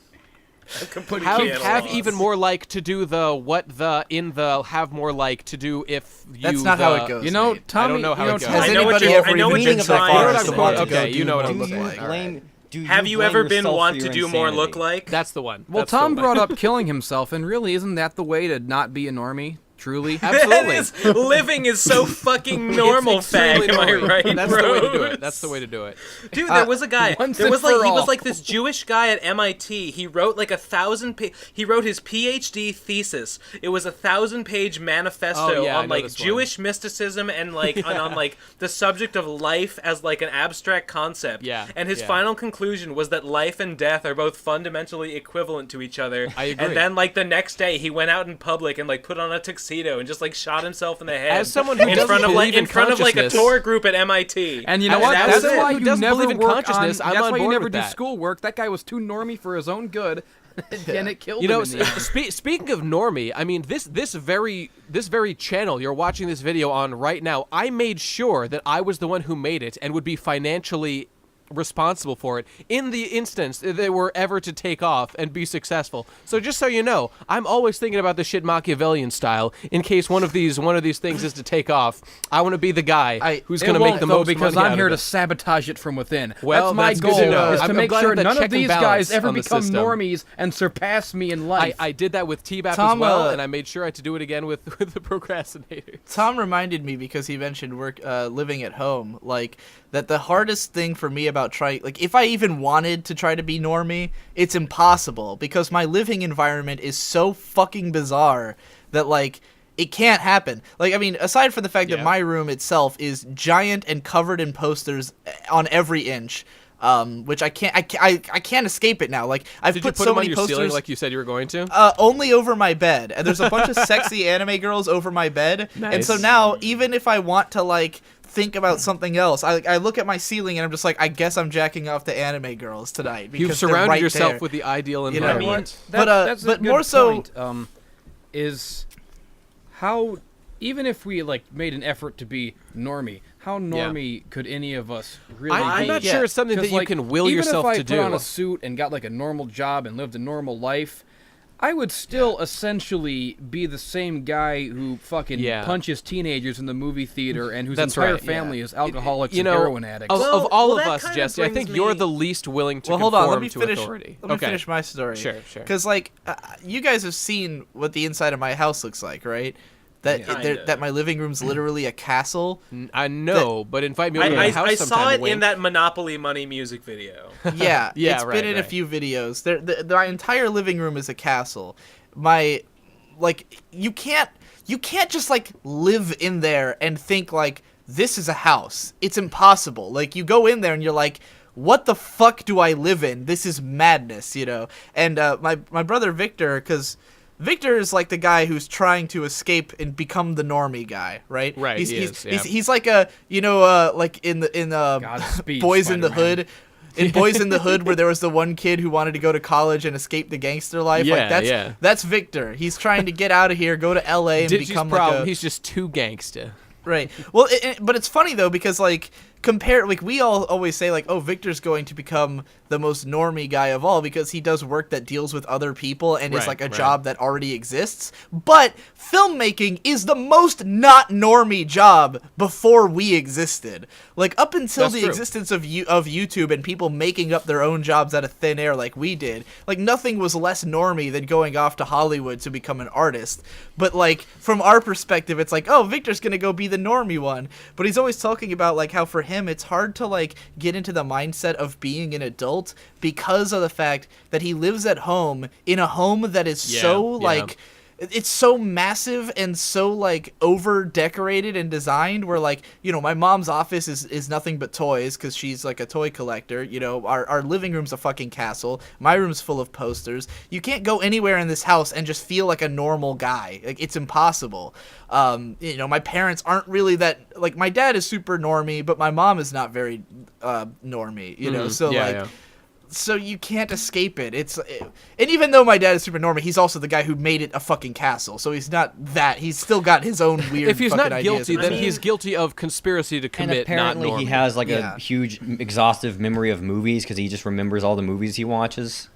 Have even more like to do the what the in the have more like to do if you. That's not how it goes. You know, Tommy, I don't know how it goes. Has I know what anybody you're- ever I know what even you're been so trying far to as to say. want to Okay, go you know what do I'm Do looking you like. blame? Have you ever been yourself want for to your do more insanity? look like? That's the one. Well, That's the Tom one. brought up killing himself, and really, isn't that the way to not be a normie? Truly, Absolutely. Living is so fucking normal, fag. Am I right? That's the way to do it. That's the way to do it. Dude, there was a guy. once There and was like for he all. was like this Jewish guy at MIT. He wrote like 1,000. He wrote his PhD thesis. It was 1,000-page manifesto Oh, yeah, I on know like this one. Jewish mysticism and like and on like the subject of life as like an abstract concept. Yeah, And his yeah. final conclusion was that life and death are both fundamentally equivalent to each other. I agree. And then like the next day he went out in public and like put on a tuxedo and just like shot himself in the head. As someone who in doesn't front of like believe in in front of like a consciousness- tour group at MIT. and you know As what? someone That's why who you doesn't never believe in work consciousness, on. I'm That's on why you board never with do that. schoolwork. That guy was too normie for his own good, and it killed You him. know, in the end. speaking of normie, I mean this very channel you're watching this video on right now, I made sure that I was the one who made it and would be financially responsible for it in the instance that they were ever to take off and be successful. So just so you know, I'm always thinking about the shit Machiavellian style in case one of these things is to take off. I want to be the guy who's going to make the most because money I'm out here of to it. sabotage it from within. Well, that's that's my good goal to know. is to I'm make glad sure that none check of and these balance guys ever on the become system. normies and surpass me in life. I did that with T-Bap as Tom, well, and I made sure I had to do it again with the procrastinators. Tom reminded me because he mentioned living at home, like that the hardest thing for me about trying, like if I even wanted to try to be normie, it's impossible because my living environment is so fucking bizarre that like it can't happen. Like I mean, aside from the fact that my room itself is giant and covered in posters on every inch. Which I can't escape it now. Like I've Did put you put so them on many your posters ceiling like you said you were going to? only over my bed, and there's a bunch of sexy anime girls over my bed, and so now even if I want to like think about something else, I look at my ceiling and I'm just like, I guess I'm jacking off to anime girls tonight. Because You've surrounded right yourself there. with the ideal You know, environment. That's a but good more so- point, is how even if we like made an effort to be normie, how normie could any of us really be? I'm not sure it's something that you can will yourself even to if I put on do. a suit and got like a normal job and lived a normal life, I would still essentially be the same guy who fucking punches teenagers in the movie theater and whose That's entire right, family is alcoholics You and know, heroin addicts. Of all of that us, kind of Jesse, I brings think you're me- the least willing to Well, hold conform on. Let me to finish. authority. Let me finish my story. Sure. Because like, you guys have seen what the inside of my house looks like, right? That my living room's literally a castle. I know, but invite me over to I your house sometime. saw it wink. in that Monopoly Money music video. Yeah, Yeah, it's right, been in a right. few videos. My entire living room is a castle. You can't just like live in there and think like this is a house. It's impossible. Like you go in there and you're like, what the fuck do I live in? This is madness, you know. And my brother Victor, because Victor is like the guy who's trying to escape and become the normie guy, right? Right. He's like a like in Boys in the Hood. In Boys in the Hood, where there was the one kid who wanted to go to college and escape the gangster life, that's Victor. He's trying to get out of here, go to L.A. and become he's just too gangsta. Right. Well, but it's funny though because we all always say like, oh, Victor's going to become the most normie guy of all because he does work that deals with other people and is like a job that already exists. But filmmaking is the most not normie job before we existed. Like up until the existence of YouTube and people making up their own jobs out of thin air like we did, like nothing was less normie than going off to Hollywood to become an artist. But like from our perspective, it's like, oh, Victor's gonna go be the normie one. But he's always talking about like how for him it's hard to like get into the mindset of being an adult because of the fact that he lives at home in a home that is like it's so massive and so like over decorated and designed where like, you know, my mom's office is nothing but toys because she's like a toy collector. You know, our living room's a fucking castle. My room's full of posters. You can't go anywhere in this house and just feel like a normal guy. Like it's impossible. You know, my parents aren't really that, like my dad is super normie, but my mom is not very normie, you know, so you can't escape it. And even though my dad is super normie, he's also the guy who made it a fucking castle. So he's not that. He's still got his own weird. If he's fucking not guilty, ideas. then he's guilty of conspiracy to commit. And apparently not he has like a huge exhaustive memory of movies because he just remembers all the movies he watches.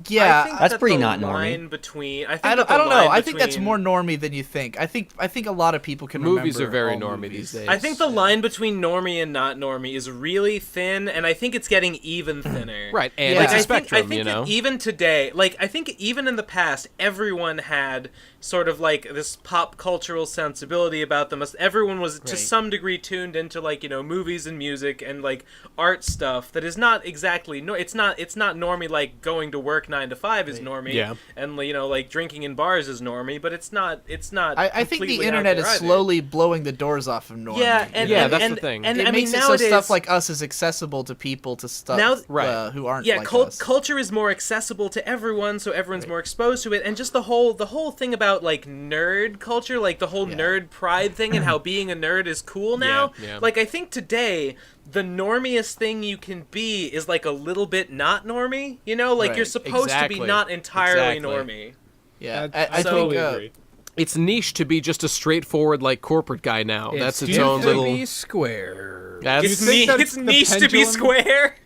Yeah, I think that's pretty the not line normie. I don't know. I think that's more normie than you think. I think a lot of people can remember. Movies are very all normie movies. these days. I think the line between normie and not normie is really thin, and I think it's getting even thinner. Right, and it's a I spectrum, think you know? that even today, like, I think even in the past, everyone had sort of, like, this pop cultural sensibility about them. Everyone was, to some degree, tuned into, like, you know, movies and music and, like, art stuff that is not exactly... it's not normie, like, going to work 9 to 5 is normie. Yeah. And, you know, like, drinking in bars is normie, but it's not I think the completely internet out is there either. slowly blowing the doors off of normie. Yeah, and that's the thing. And it I mean, makes it nowadays, so stuff like us is accessible to people to stuff who aren't like us. Culture is more accessible to everyone, so everyone's more exposed to it, and just the whole thing about like nerd culture, like the whole nerd pride thing, and how being a nerd is cool now. Yeah. Like I think today, the normiest thing you can be is like a little bit not normie. You know, like you're supposed to be not entirely normie. Yeah, I totally agree. It's niche to be just a straightforward like corporate guy now. That's its own little. Be square. It's niche to be square.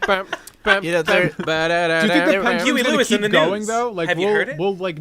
You know, Do you think the pendulum's Huey gonna Lewis keep in the going news. though? Like, Have you heard it? Will like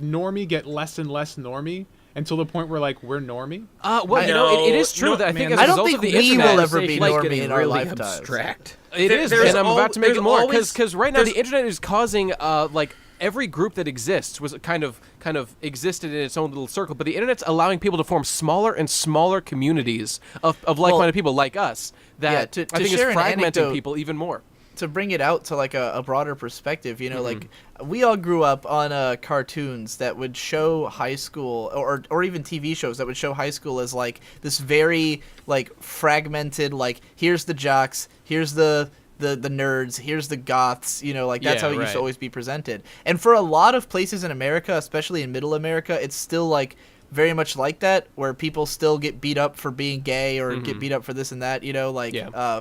normie get less and less normie until the point where like we're normie? Well, you know, it is true that I think as a I don't result think of the we internet, will ever be like, normie in our really lifetimes. abstract. It is, There's and I'm about to make it there's more always- because right now there's- the internet is causing like every group that exists was kind of existed in its own little circle, but the internet's allowing people to form smaller and smaller communities of like-minded people like us that to I think is share an fragmenting anecdote- people even more. To bring it out to like a broader perspective, you know, like we all grew up on cartoons that would show high school or even TV shows that would show high school as like this very like fragmented, like here's the jocks, here's the nerds, here's the goths, you know, like that's how it used to always be presented. And for a lot of places in America, especially in middle America, it's still like very much like that, where people still get beat up for being gay or get beat up for this and that, you know, like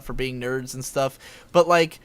for being nerds and stuff. But like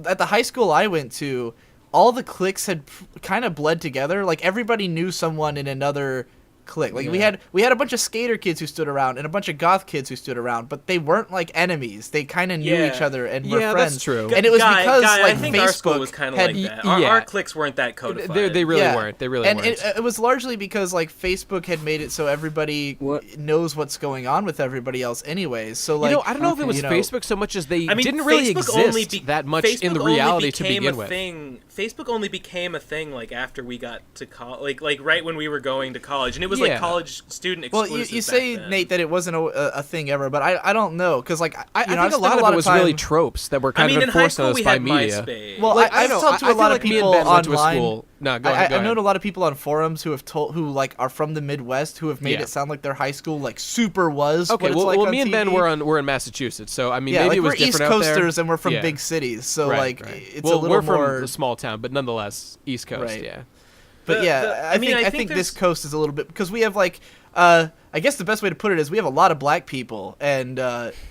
at the high school I went to, all the cliques had kind of bled together. Like everybody knew someone in another clique. Like we had a bunch of skater kids who stood around and a bunch of goth kids who stood around, but they weren't like enemies. They kind of knew each other and were friends. That's true. And it was because like I think Facebook our school was kind of like that. Our cliques weren't that codified. They really weren't. They really weren't. And it was largely because like Facebook had made it so everybody knows what's going on with everybody else anyways. So like, you know, I don't know if it was Facebook so much as they didn't really exist that much in the reality to begin with. Facebook only became a thing like after we got to college, like right when we were going to college, and it was like college student exclusive. Well, you say, Nate, that it wasn't a thing ever, but I don't know, because like I think a lot of it was really tropes that were kind of enforced on us by media. Well, like, I've talked to a lot of people online. No, go ahead. I know a lot of people on forums who like are from the Midwest who have made it sound like their high school like super was. Okay, well, me and Ben were in Massachusetts, so I mean maybe it was we're different East out there. Coasters and we're from big cities, so it's a little we're more from a small town, but nonetheless East Coast. Right. Yeah. But I think this coast is a little bit, because we have like I guess the best way to put it is we have a lot of black people, and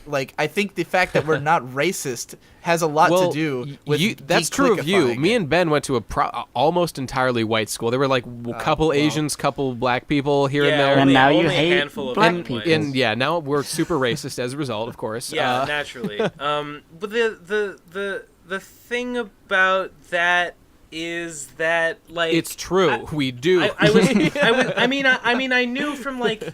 like I think the fact that we're not racist has a lot to do with that's true of you. Me and Ben went to a almost entirely white school. There were like a couple Asians, couple black people here and there. And now you only hate a handful of black people. And now we're super racist as a result, of course. Yeah, naturally. But the thing about that is that like it's true. We do. I knew from like.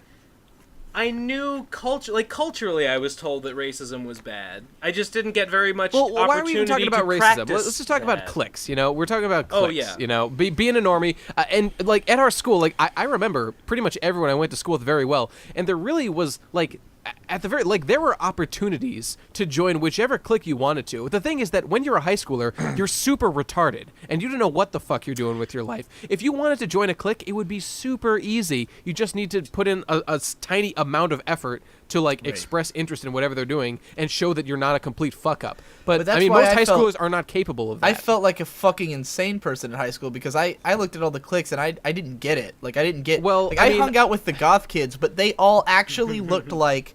I knew culturally I was told that racism was bad. I just didn't get very much opportunity why are we even talking about to racism? practice Let's just talk about cliques, we're talking about cliques, Oh, yeah. Being a normie, and like at our school, like I remember pretty much everyone I went to school with very well, and there really was like at the very there were opportunities to join whichever clique you wanted to. The thing is that when you're a high schooler, you're super retarded and you don't know what the fuck you're doing with your life. If you wanted to join a clique, it would be super easy. You just need to put in a tiny amount of effort to express interest in whatever they're doing and show that you're not a complete fuck up. But that's I mean, why most I high felt- schoolers are not capable of that. I felt like a fucking insane person in high school because I looked at all the cliques and I didn't get it. Like I didn't get. Well, I hung out with the goth kids, but they all actually looked like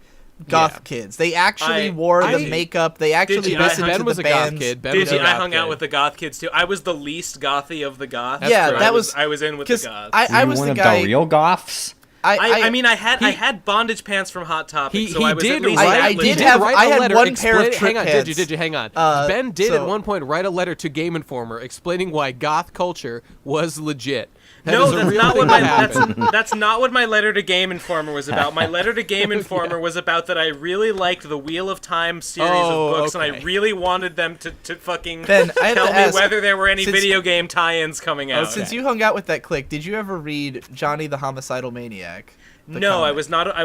goth kids. They actually wore the makeup. They actually listened Ben to was the a goth bands. kid. Ben Did was a you? I goth hung kid. out with the goth kids too. I was the least gothy of the goths. Yeah, but that I was in with the goths. I was one the of guy. the real goths. I mean, I had bondage pants from Hot Topic, so I was at least I that did legit. have- write I a had letter one pair of hang on, trick did you hang on? pants. Ben did at So- one point write a letter to Game Informer explaining why goth culture was legit. That No, is a that's real not thing what that my happened. that's not what my letter to Game Informer was about. My letter to Game Informer was about that I really liked the Wheel of Time series of books, and I really wanted them to fucking Ben, I have tell to me ask, whether there were any since- video game tie-ins coming out. Since you hung out with that clique, did you ever read Johnny the Homicidal Maniac? No, I comic?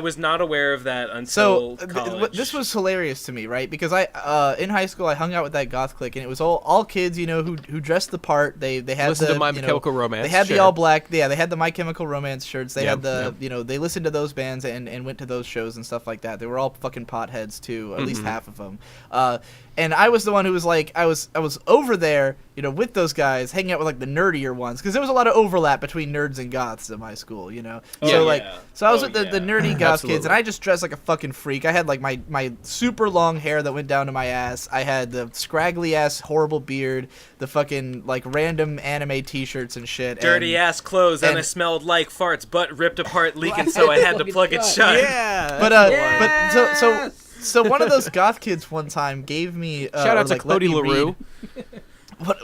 was not aware of that until college. This was hilarious to me, right? Because I in high school I hung out with that goth clique, and it was all kids, who dressed the part. They had Listen the to My Chemical Romance. They had the sure. all black. Yeah, they had the My Chemical Romance shirts. They had the Yep. they listened to those bands and went to those shows and stuff like that. They were all fucking potheads too, at least half of them. And I was the one who was like, I was over there, with those guys, hanging out with like the nerdier ones, because there was a lot of overlap between nerds and goths at my school, So I was with the nerdy goth kids, and I just dressed like a fucking freak. I had like my super long hair that went down to my ass. I had the scraggly ass horrible beard, the fucking like random anime T-shirts and shit. Dirty ass clothes, and I smelled like farts, butt ripped apart, leaking, so I had to plug it shut. Yeah. So one of those goth kids one time gave me Shout out to Cody LaRue.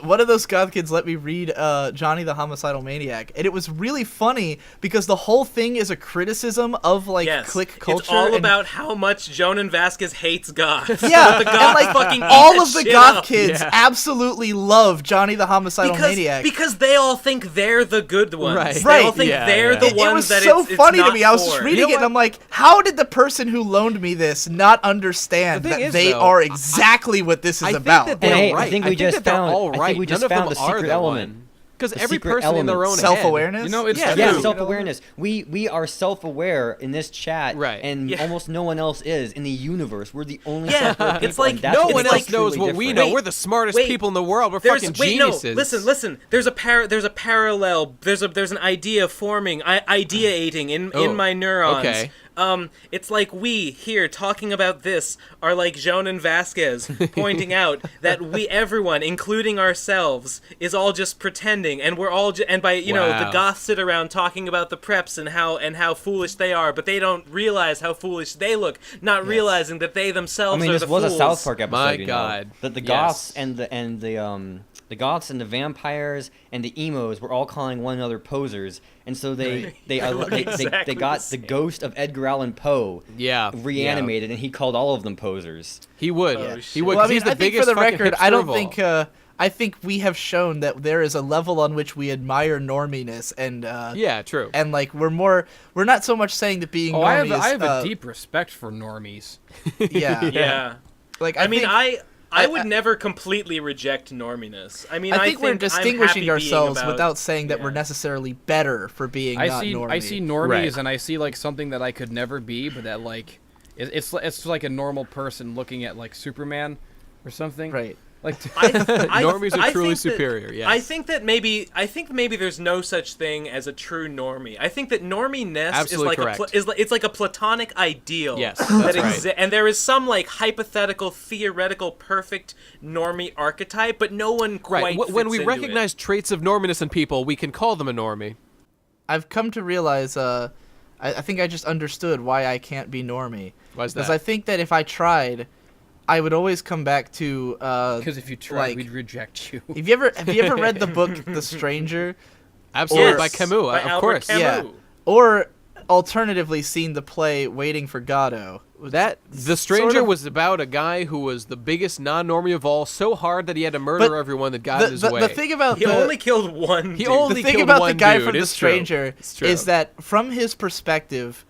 One of those goth kids let me read Johnny the Homicidal Maniac, and it was really funny because the whole thing is a criticism of clique culture. It's all about how much Jonan Vasquez hates goths. Yeah, the goths and fucking all eat of the shit goth up. kids absolutely love Johnny the Homicidal Maniac. Because they all think they're the good ones. Right. They all think they're the It ones was that so it's funny not to me. I was just for. reading it, and I'm like, how did the person who loaned me this not understand The thing that is, they though, are exactly what this is I think about? that they're Hey, right. I think we think just that they're found- all I think right. we just None of found them the are secret the element. one. Because The every secret person in their element. own Self-awareness? head. It's Yeah, true. self-awareness. We are self-aware in this chat, Right. and Yeah. almost no one else is in the universe. We're the only Yeah, self-aware people, it's like and that's No what one makes else us knows truly what we different. know. We're the smartest Wait, people in the world. We're fucking geniuses. Listen. There's a parallel. There's an idea forming, ideating in my neurons. Okay. It's like we here talking about this are like Jonan Vasquez pointing out that everyone, including ourselves, is all just pretending, and we're all and by the Wow. goths sit around talking about the preps and how foolish they are, but they don't realize how foolish they look, not realizing that they themselves I mean, are this the was fools. a South Park episode. My you know, God. that the Yes. goths and the goths and the vampires and the emos were all calling one another posers, and so they exactly got the the ghost of Edgar Allan Poe Yeah. reanimated, and he called all of them posers. He would. Oh, he shit. would. Well, 'cause he's the I think biggest for the fucking record, hipster I don't of all. think. I think we have shown that there is a level on which we admire norminess, and Yeah, true. and like we're not so much saying that being Oh, normie I have a is, deep respect for normies. yeah. Yeah. Like I mean, think, I would never completely reject norminess. I mean, I think we're I'm distinguishing happy being ourselves about- without saying that yeah. we're necessarily better for being not normie. I see normies, Right. and I see like something that I could never be, but that like it's like a normal person looking at like Superman or something. Right. Like, Normies are truly think that- superior. Yes. I think maybe there's no such thing as a true normie. I think that norminess Absolutely is like correct. it's like a platonic ideal. Yes, that's right. And there is some like hypothetical, theoretical, perfect normie archetype, but no one quite. Right. Fits When we into recognize traits of norminess in people, we can call them a normie. I've come to realize, I think I just understood why I can't be normie. Why is Because that? I think that if I tried, I would always come back to. because if you tried, like, we'd reject you. Have you ever read the book The Stranger? Absolutely, Or- by Camus, by of Albert course. Camus. Yeah. Or alternatively, seen the play Waiting for Godot. That The Stranger was about a guy who was the biggest non-normie of all, so hard that he had to murder But everyone that got in his way. The thing about He only killed one. He dude. only the thing killed about one the guy dude. from The It's true. Stranger It's true. is that from his perspective,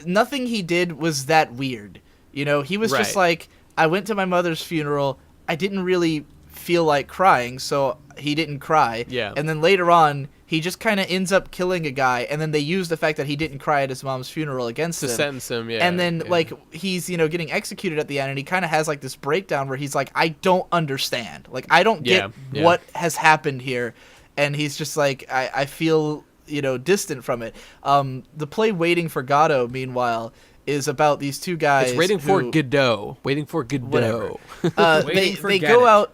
nothing he did was that weird. You know, he was just Right. like, I went to my mother's funeral. I didn't really feel like crying, so he didn't cry. Yeah. And then later on, he just kind of ends up killing a guy, and then they use the fact that he didn't cry at his mom's funeral against to him. sentence him, yeah. And then, yeah. like, he's, getting executed at the end, and he kind of has, like, this breakdown where he's like, I don't understand. Like, I don't get Yeah. what has happened here. And he's just like, I feel, distant from it. The play Waiting for Godot, meanwhile, is about these two guys It's waiting for who, Godot. Waiting for Godot. They Waiting for they Get go It. out.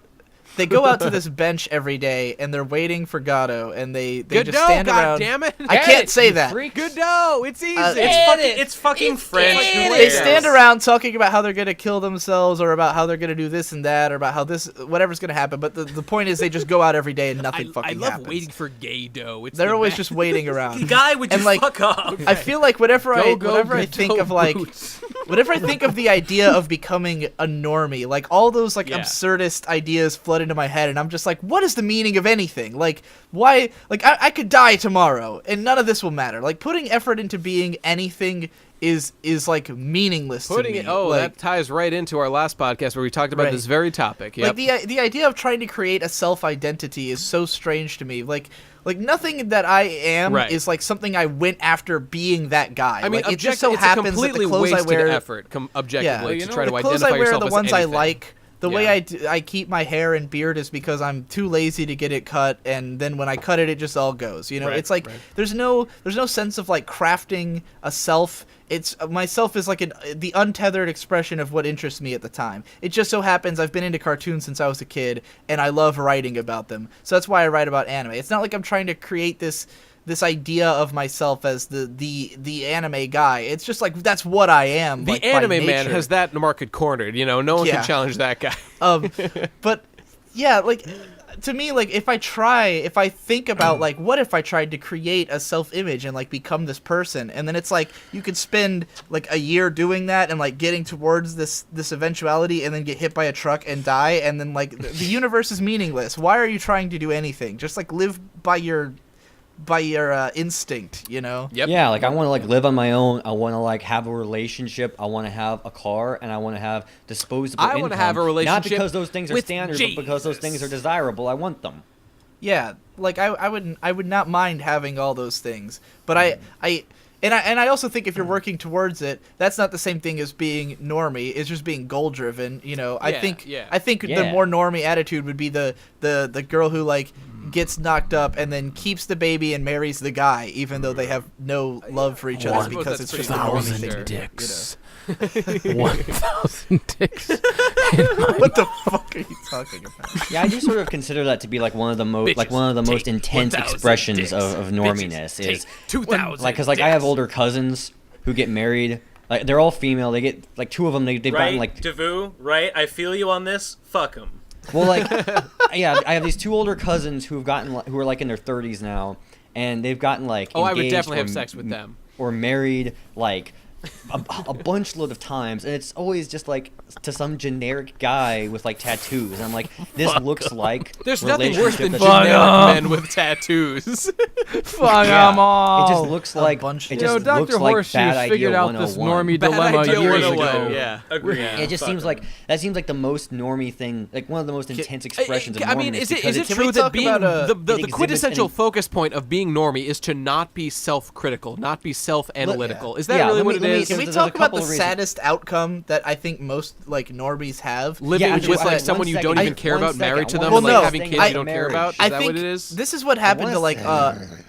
They go out to this bench every day, and they're waiting for Godot, and they Godot, just stand God around. damn it! I can't say that. Godot, it's easy. It's fucking French. Who They cares? stand around talking about how they're going to kill themselves, or about how they're going to do this and that, or about how whatever's going to happen. But the point is, they just go out every day and nothing I fucking love happens. waiting for Godot. It's They're the always best. just waiting around. Guy, would you And, like, fuck off? I feel like whenever I Godot think of like boots. whenever I think of the idea of becoming a normie, like all those like Yeah. absurdist ideas flood into my head, and I'm just like, what is the meaning of anything? Like, why? Like, I could die tomorrow, and none of this will matter. Like, putting effort into being anything is like meaningless Putting to it. me. Oh, like, that ties right into our last podcast where we talked about Right. this very topic. Yep. Like the idea of trying to create a self-identity is so strange to me. Like nothing that I am Right. is like something I went after being that guy. I mean, like, it just so it's happens a that the completely clothes I wasted wear, effort, objectively, to try to the clothes identify I wear, yourself the as ones I anything. like. The way Yeah. I keep my hair and beard is because I'm too lazy to get it cut, and then when I cut it, it just all goes. Right, It's like right. there's no sense of like crafting a self. It's myself is like the untethered expression of what interests me at the time. It just so happens I've been into cartoons since I was a kid, and I love writing about them. So that's why I write about anime. It's not like I'm trying to create this idea of myself as the anime guy. It's just like that's what I am. The like, by anime man nature. has that market cornered. No one Yeah. can challenge that guy. But yeah, like to me, like if I think about like what if I tried to create a self-image and like become this person, and then it's like you could spend like a year doing that and like getting towards this eventuality, and then get hit by a truck and die, and then like the universe is meaningless. Why are you trying to do anything? Just like live by your instinct, Yep. Yeah, like I want to like live on my own. I want to like have a relationship. I want to have a car, and I want to have disposable I income. wanna have a Not relationship because those things are with standard, but because those things are desirable. I want them. Yeah, like I would not mind having all those things, but I also think if you're working towards it, that's not the same thing as being normie. It's just being goal driven. I think the more normie attitude would be the girl who like gets knocked up and then keeps the baby and marries the guy, even though they have no love for each other because it's just a normie thing to do, dicks. 1,000 dicks. What the fuck are you talking about? Yeah, I do sort of consider that to be like one of the most intense 1,000 expressions dicks. of norminess Bitches, is 2,000 like because like I have older cousins who get married. Like they're all female. They get like two of them. They've gotten like Devu, right? I feel you on this. Fuck him. well, like yeah. I have these two older cousins who are like in their 30s now, and they've gotten like Oh, I would engaged definitely or have sex with them. or married like a bunch load of times, and it's always just like to some generic guy with like tattoos. And I'm like, this looks like There's nothing worse than relationship generic that's- men with tattoos. Fuck Yeah, them all. It just looks like bunch it of- just Dr. looks like Horseshoe bad idea figured out this 101. normie Bad dilemma idea years 101, ago. Yeah. Agreed. Yeah. It just Fuck seems him. like that seems like the most normie thing, like one of the most intense expressions of I mean, norminess, is it because is it it's- true we that talk being about, the it exhibits quintessential an- focus point of being normie is to not be self-critical, not be self-analytical? Is that yeah, really let what me, it let is. Can we There's a talk about couple the of reasons. saddest outcome that I think most like normies have? Living Yeah, with like one someone you don't second. even care One about, married to second. them, Well, and like no, having kids I- you don't care about. Is I that think what it is? this is what happened to like Is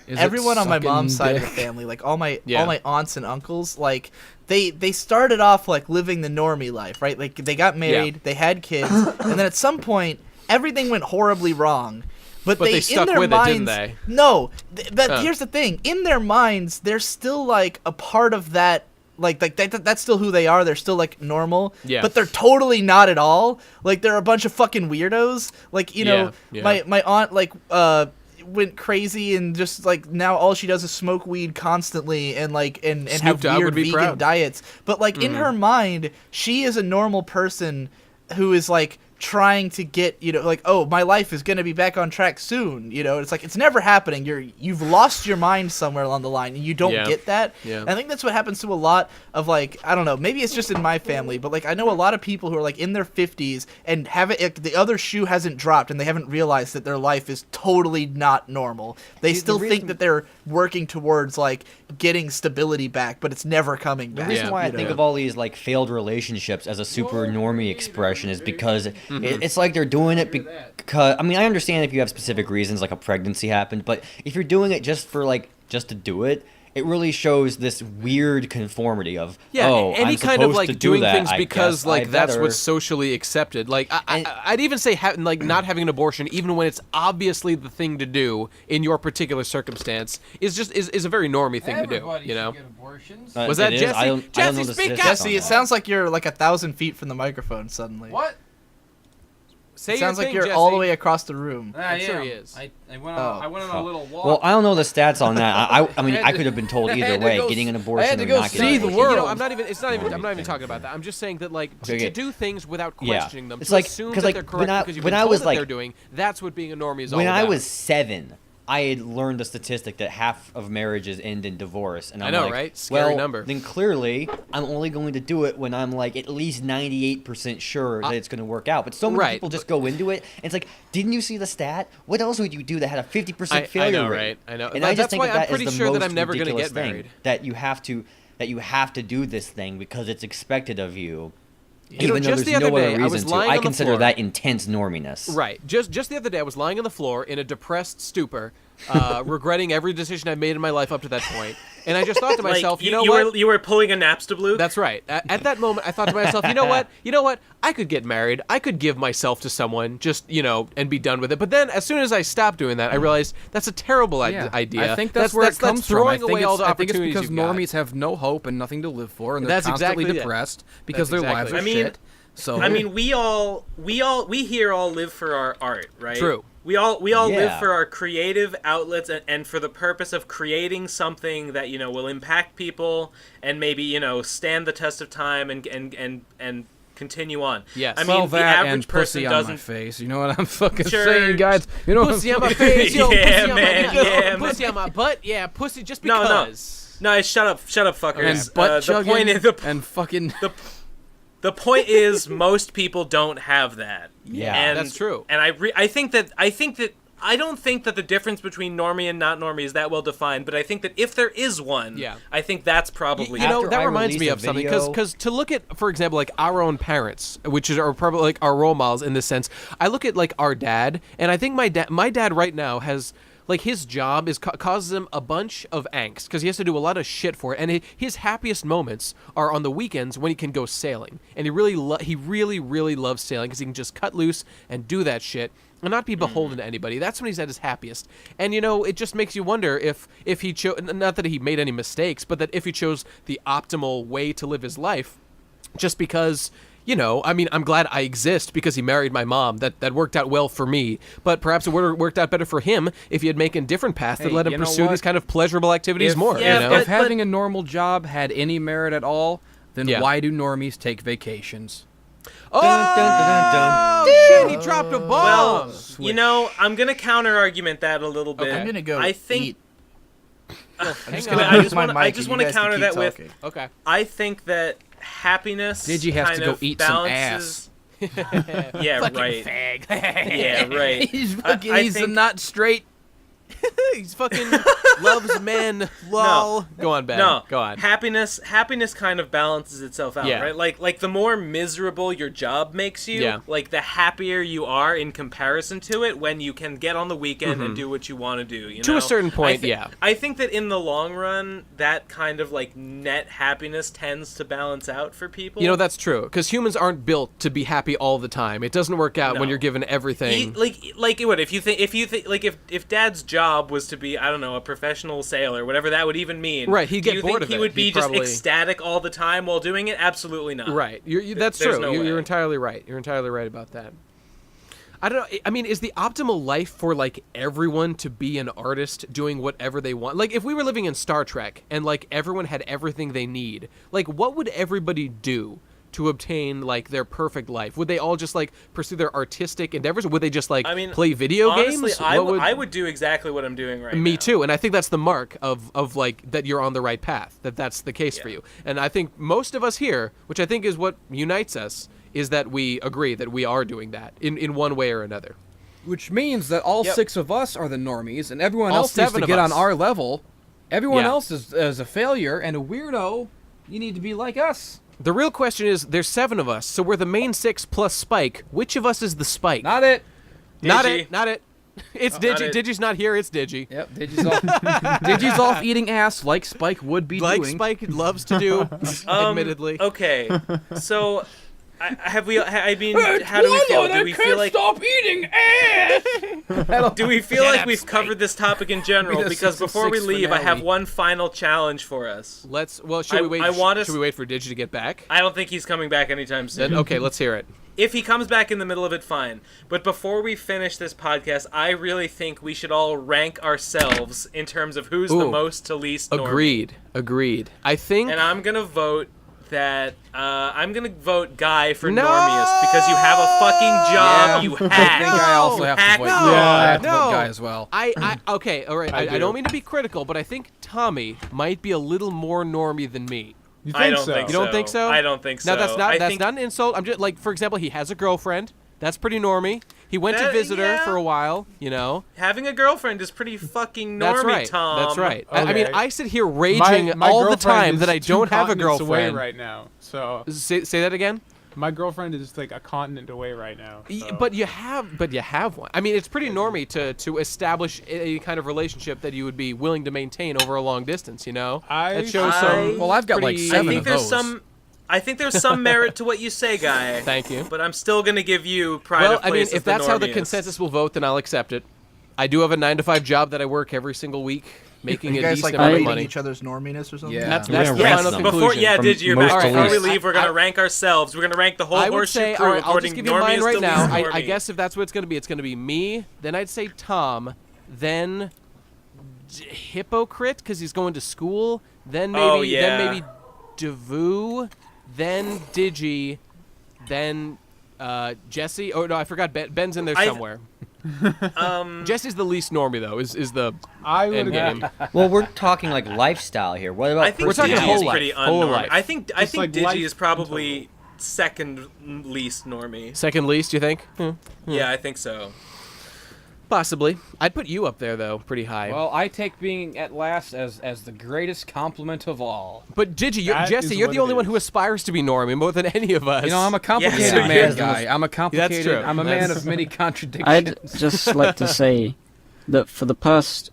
it everyone on my sucking mom's side of the dick? family, like all my Yeah. aunts and uncles, like they started off like living the normie life, right? Like they got married, they had kids, and then at some point everything went horribly wrong. But they in stuck their with it, minds, didn't they? No, but Oh. here's the thing: in their minds, they're still like a part of that. Like that's still who they are. They're still like normal. Yeah. But they're totally not at all. Like they're a bunch of fucking weirdos. Like Yeah. my aunt like went crazy and just like now all she does is smoke weed constantly and like and Snoop have Dogg weird would be vegan proud. diets. But like in her mind, she is a normal person who is like trying to get, like, oh, my life is going to be back on track soon. It's like it's never happening. You've lost your mind somewhere along the line and you don't get that. Yeah. And I think that's what happens to a lot of like, I don't know, maybe it's just in my family, but like I know a lot of people who are like in their 50s and the other shoe hasn't dropped and they haven't realized that their life is totally not normal. They still think that they're working towards like getting stability back, but it's never coming The back. reason why I think know? of all these like failed relationships as a super normie expression is because it's like they're doing it because I mean I understand if you have specific reasons like a pregnancy happened, but if you're doing it just to do it, it really shows this weird conformity of any I'm kind of supposed like to do doing that, things I because guess like I that's better. what's socially accepted. Like I'd even say like not having an abortion, even when it's obviously the thing to do in your particular circumstance, is a very normie thing to do. Everybody should get abortions. Was that It is. Jesse? I don't know Jesse, the speak statistics up! on Jesse, it that. sounds like you're like 1,000 feet from the microphone suddenly. What? Say It your sounds like thing, you're Jesse. all the way across the room. I'm sure he is. I went on a little walk. Well, I don't know the stats on that. I mean, I could have been told either way, getting an abortion had to or go not see getting the an You abortion. know, world. I'm not even talking about that. I'm just saying that like Okay, to okay. do things without Yeah. questioning them, It's to like- assume 'cause, that like, they're when correct I- because you've when been I told was, that like- they're doing. That's what being a normie is all When about. I was 7, I had learned the statistic that half of marriages end in divorce, and I'm know, like, right? Scary well, number. then clearly I'm only going to do it when I'm like at least 98% sure that it's going to work out. But so many Right, people just go into it, and it's like, didn't you see the stat? What else would you do that had a 50% I failure know, rate? right? I know. And That's I just think why that I'm that is pretty the sure that most I'm never gonna ridiculous get thing, married. that you have to do this thing because it's expected of you. You know, Even though just there's the other no other day, I was reason to. lying I on the consider floor. that intense norminess. Right. Just the other day, I was lying on the floor in a depressed stupor, regretting every decision I made in my life up to that point, and I just thought to Like, myself, you know what? You were pulling a Napstablook? That's right. At that moment, I thought to myself, you know what? I could get married. I could give myself to someone, just and be done with it. But then, as soon as I stopped doing that, I realized that's a terrible idea. I think that's where it comes from. throwing away all the I think it's opportunities because you've got. normies have no hope and nothing to live for, and they're That's constantly exactly it. depressed because That's their lives are exactly it. I mean- shit. So I mean, we here all live for our art, right? True. We all live Yeah. for our creative outlets and for the purpose of creating something that will impact people and maybe stand the test of time and continue on. Yes. I well, mean, the that average and person pussy on my doesn't. face. You know what I'm fucking Sure. saying, guys? You know Pussy on what my face, yo, Yeah, pussy on man, my nuts, yeah, pussy on my butt, yeah, pussy just No, no. because. No, shut up, fuckers. and butt The point chugging is and fucking. the point is most people don't have that. Yeah, and, that's true. And I don't think that the difference between normie and not normie is that well defined, but I think that if there is one, Yeah. I think that's probably You know, After that I reminds me released of a something video- because to look at, for example, like our own parents, which are probably like our role models in this sense. I look at like our dad, and I think my dad right now has. Like, his job causes him a bunch of angst because he has to do a lot of shit for it. And his happiest moments are on the weekends when he can go sailing. And he really loves sailing because he can just cut loose and do that shit and not be beholden to anybody. That's when he's at his happiest. And, it just makes you wonder if he chose, not that he made any mistakes, but that if he chose the optimal way to live his life just because... I mean, I'm glad I exist because he married my mom. That worked out well for me. But perhaps it would have worked out better for him if he had taken a different path that Hey, let him you know pursue what? these kind of pleasurable activities more. Yeah, If but- having a normal job had any merit at all, then Yeah. why do normies take vacations? Oh, Dun, dun, dun, dun, shit, he dropped a bomb. Well, I'm gonna counter argument that a little bit. I'm gonna go I think eat. Hang just on. gonna I mute just my wanna- mic I and just you wanna guys can counter keep that with- talking. Okay. I think that happiness. Did you have to kind go of eat some balances- Yeah, Fucking right. fag. Yeah, right. He's I fucking. He's think- not straight. He's fucking. loves men. Lol. No. Go on, Ben. No, Go on. Happiness kind of balances itself out, right? Like the more miserable your job makes you, like the happier you are in comparison to it when you can get on the weekend and do what you want to do. You know? To a certain point, I think that in the long run, that kind of like net happiness tends to balance out for people. You know, that's true, because humans aren't built to be happy all the time. It doesn't work out when you're given everything. Like it would if you think like if Dad's job was to be, I don't know, a professional sailor, whatever that would even mean. Right, he'd get bored of it. He would be just ecstatic all the time while doing it? Absolutely not. Right. That's There's true. no You're way. entirely right. You're entirely right about that. I don't know. I mean, is the optimal life for, like, everyone to be an artist doing whatever they want? Like, if we were living in Star Trek and, like, everyone had everything they need, like, what would everybody do to obtain, like, their perfect life? Would they all just, like, pursue their artistic endeavors? Or would they just, like, play video honestly, games? I would do exactly what I'm doing right now. Me too, and I think that's the mark of like, that you're on the right path, that's the case for you. And I think most of us here, which I think is what unites us, is that we agree that we are doing that in one way or another. Which means that all 6 of us are the normies, and everyone All else needs 7 to of get us. on our level. Everyone else is a failure and a weirdo. You need to be like us. The real question is, there's 7 of us, so we're the main 6 plus Spike. Which of us is the Spike? Not it. Not Digi. it. Not it. It's Digi. not it. Digi's not here. It's Digi. Yep, Digi's off eating ass like Spike would be Like doing. Spike loves to do, admittedly. Okay, so how do we feel? Do we feel like stop eating ass? Do we feel like we've covered this topic in general? The Because season before we 6 leave, I have finale. one final challenge for us. Should we wait? I want us- Should we wait for Digi to get back? I don't think he's coming back anytime soon. Then okay, let's hear it. If he comes back in the middle of it, fine. But before we finish this podcast, I really think we should all rank ourselves in terms of who's the most to least normie. Agreed. I think. And I'm gonna vote that Guy for normiest because you have a fucking job. You hack. I think I also have to vote. I have to vote Guy as well. Okay, all right. I don't mean to be critical, but I think Tommy might be a little more normie than me. You think I don't so? think You don't think so? I don't think so. No, that's not an insult. I'm just like, for example, he has a girlfriend. That's pretty normie. He went to That- visit her yeah. for a while, you know. Having a girlfriend is pretty fucking normie, That's right. Tom. That's right. Okay. I mean, I sit here raging my all the girlfriend time is that I 2 don't have a continents away girlfriend. right now. So Say that again. my girlfriend is like a continent away right now. So. But you have one. I mean, it's pretty normie to establish a kind of relationship that you would be willing to maintain over a long distance. You know, that shows some. Well, I've got like pretty- 7 I think of there's those. I think there's some merit to what you say, Guy. Thank you. But I'm still gonna give you pride Well, of place I mean, as if that's how the normiest. consensus will vote, then I'll accept it. I do have a 9-to-5 job that I work every single week, making you a guys decent like amount of rating money. each other's norminess or something? Yeah. That's We're the gonna rank final them. conclusion. You're From back. most to Before we least. leave, we're gonna rank ourselves. We're gonna rank the whole I would horseshoe say, crew all right, I'll according just to give you mine normiest right to now. least I normie. guess if that's what it's going to be me. Then I'd say Tom, then Hypocrite because he's going to school. Then maybe Devu, then Digi, then Jesse. Oh no, I forgot Ben's in there somewhere. Jesse's the least normie though. Is the I would end agree. game. Well, we're talking like lifestyle here. What about I think We're talking Digi whole is life, pretty whole unnormal. life. I think like Digi life is probably second least normie. Second least, you think? Yeah, I think so. Possibly. I'd put you up there though, pretty high. Well, I take being at last as the greatest compliment of all. But Digi, That Jesse, is you're what the it only one is. who aspires to be normie more than any of us. You know, I'm a complicated Yes, man, yes. Guy. I'm a complicated. true. I'm a man of many contradictions. I'd just like to say that for the past,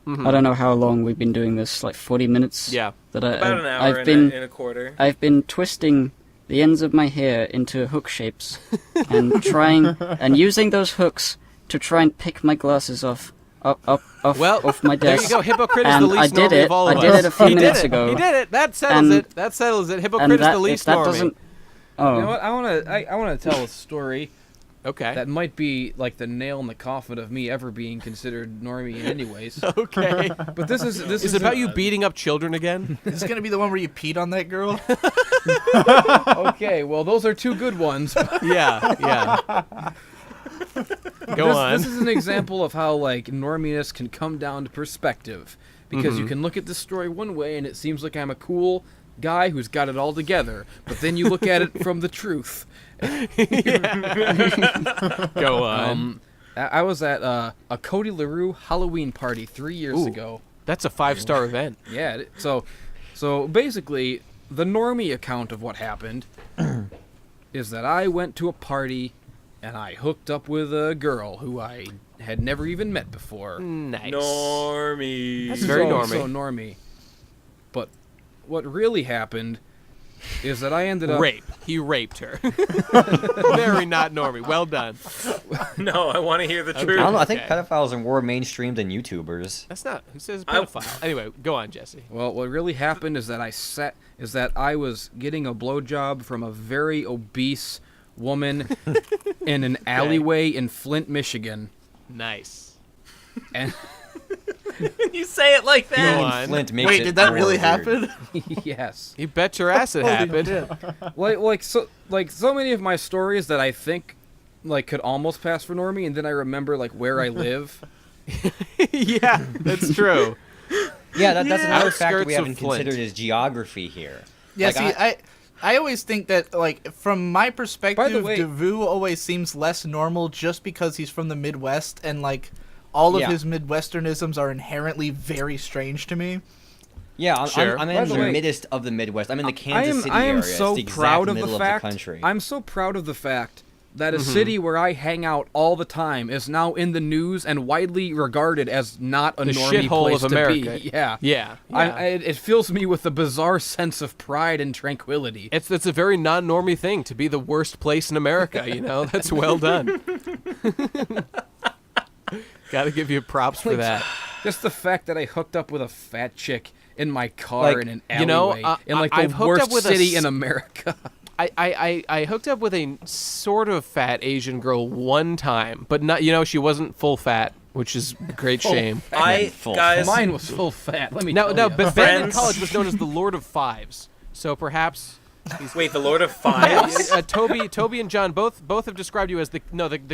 I don't know how long we've been doing this, like 40 minutes. Yeah. That About an hour I've been and a quarter. I've been twisting the ends of my hair into hook shapes and trying and using those hooks to try and pick my glasses off my There desk. you go. Hypocrite is And the least I did normie it. of all I of did us. it a few He minutes did it. ago. He did it. That settles And- it. That settles it. Hypocrite And is that, the if least that normie. doesn't, You know what? I want to tell a story Okay. that might be like the nail in the coffin of me ever being considered normie in any ways. Okay. But this is Is it about you beating up children again? Is this gonna be the one where you peed on that girl? Okay, well, those are 2 good ones. Yeah. Go on. This is an example of how like norminess can come down to perspective, because you can look at this story one way and it seems like I'm a cool guy who's got it all together, but then you look at it from the truth. Go on. I was at a Cody LaRue Halloween party 3 years ago. That's a 5-star event. Yeah. So basically, the normie account of what happened is that I went to a party and I hooked up with a girl who I had never even met before. Nice. Normie. That's very normie. So normie. But what really happened is that I ended up... Rape. He raped her. Very not normie. Well done. No, I want to hear the truth. I don't know. I think pedophiles are more mainstream than YouTubers. That's not... Who says pedophile? Anyway, go on, Jesse. Well, what really happened is that I was getting a blowjob from a very obese woman in an alleyway in Flint, Michigan. Nice. And You say it like that. Flint makes Wait, it did that more really weird. happen? Yes. you bet your ass it happened. Like so many of my stories that I think like could almost pass for normie, and then I remember like where I live. Yeah, that's true. Yeah, that's another factor Outskirts we of haven't Flint. considered is geography here. Yeah, Like, see, I always think that, like, from my perspective, way- Devu always seems less normal just because he's from the Midwest, and, like, all of Yeah. his Midwesternisms are inherently very strange to me. Yeah, Sure. I'm By in the the way, middest of the Midwest. I'm in the Kansas City I am area. so it's the exact proud of middle the fact. of the country. I'm so proud of the fact that a city where I hang out all the time is now in the news and widely regarded as not a The normie shithole place of to America. be. Yeah. Yeah. It fills me with a bizarre sense of pride and tranquility. It's a very non-normie thing to be the worst place in America, you know? That's well done. Gotta give you props for that. Just the fact that I hooked up with a fat chick in my car Like, in an you know, alleyway in like I've the hooked worst up with city in America. I hooked up with a sort of fat Asian girl one time, but not, you know, she wasn't full fat, which is a great shame. Guys, Mine was full fat. Let me No, tell you. but Ben in Friends. college was known as the Lord of Fives, so perhaps wait, the Lord of Fives? Toby and John both have described you as the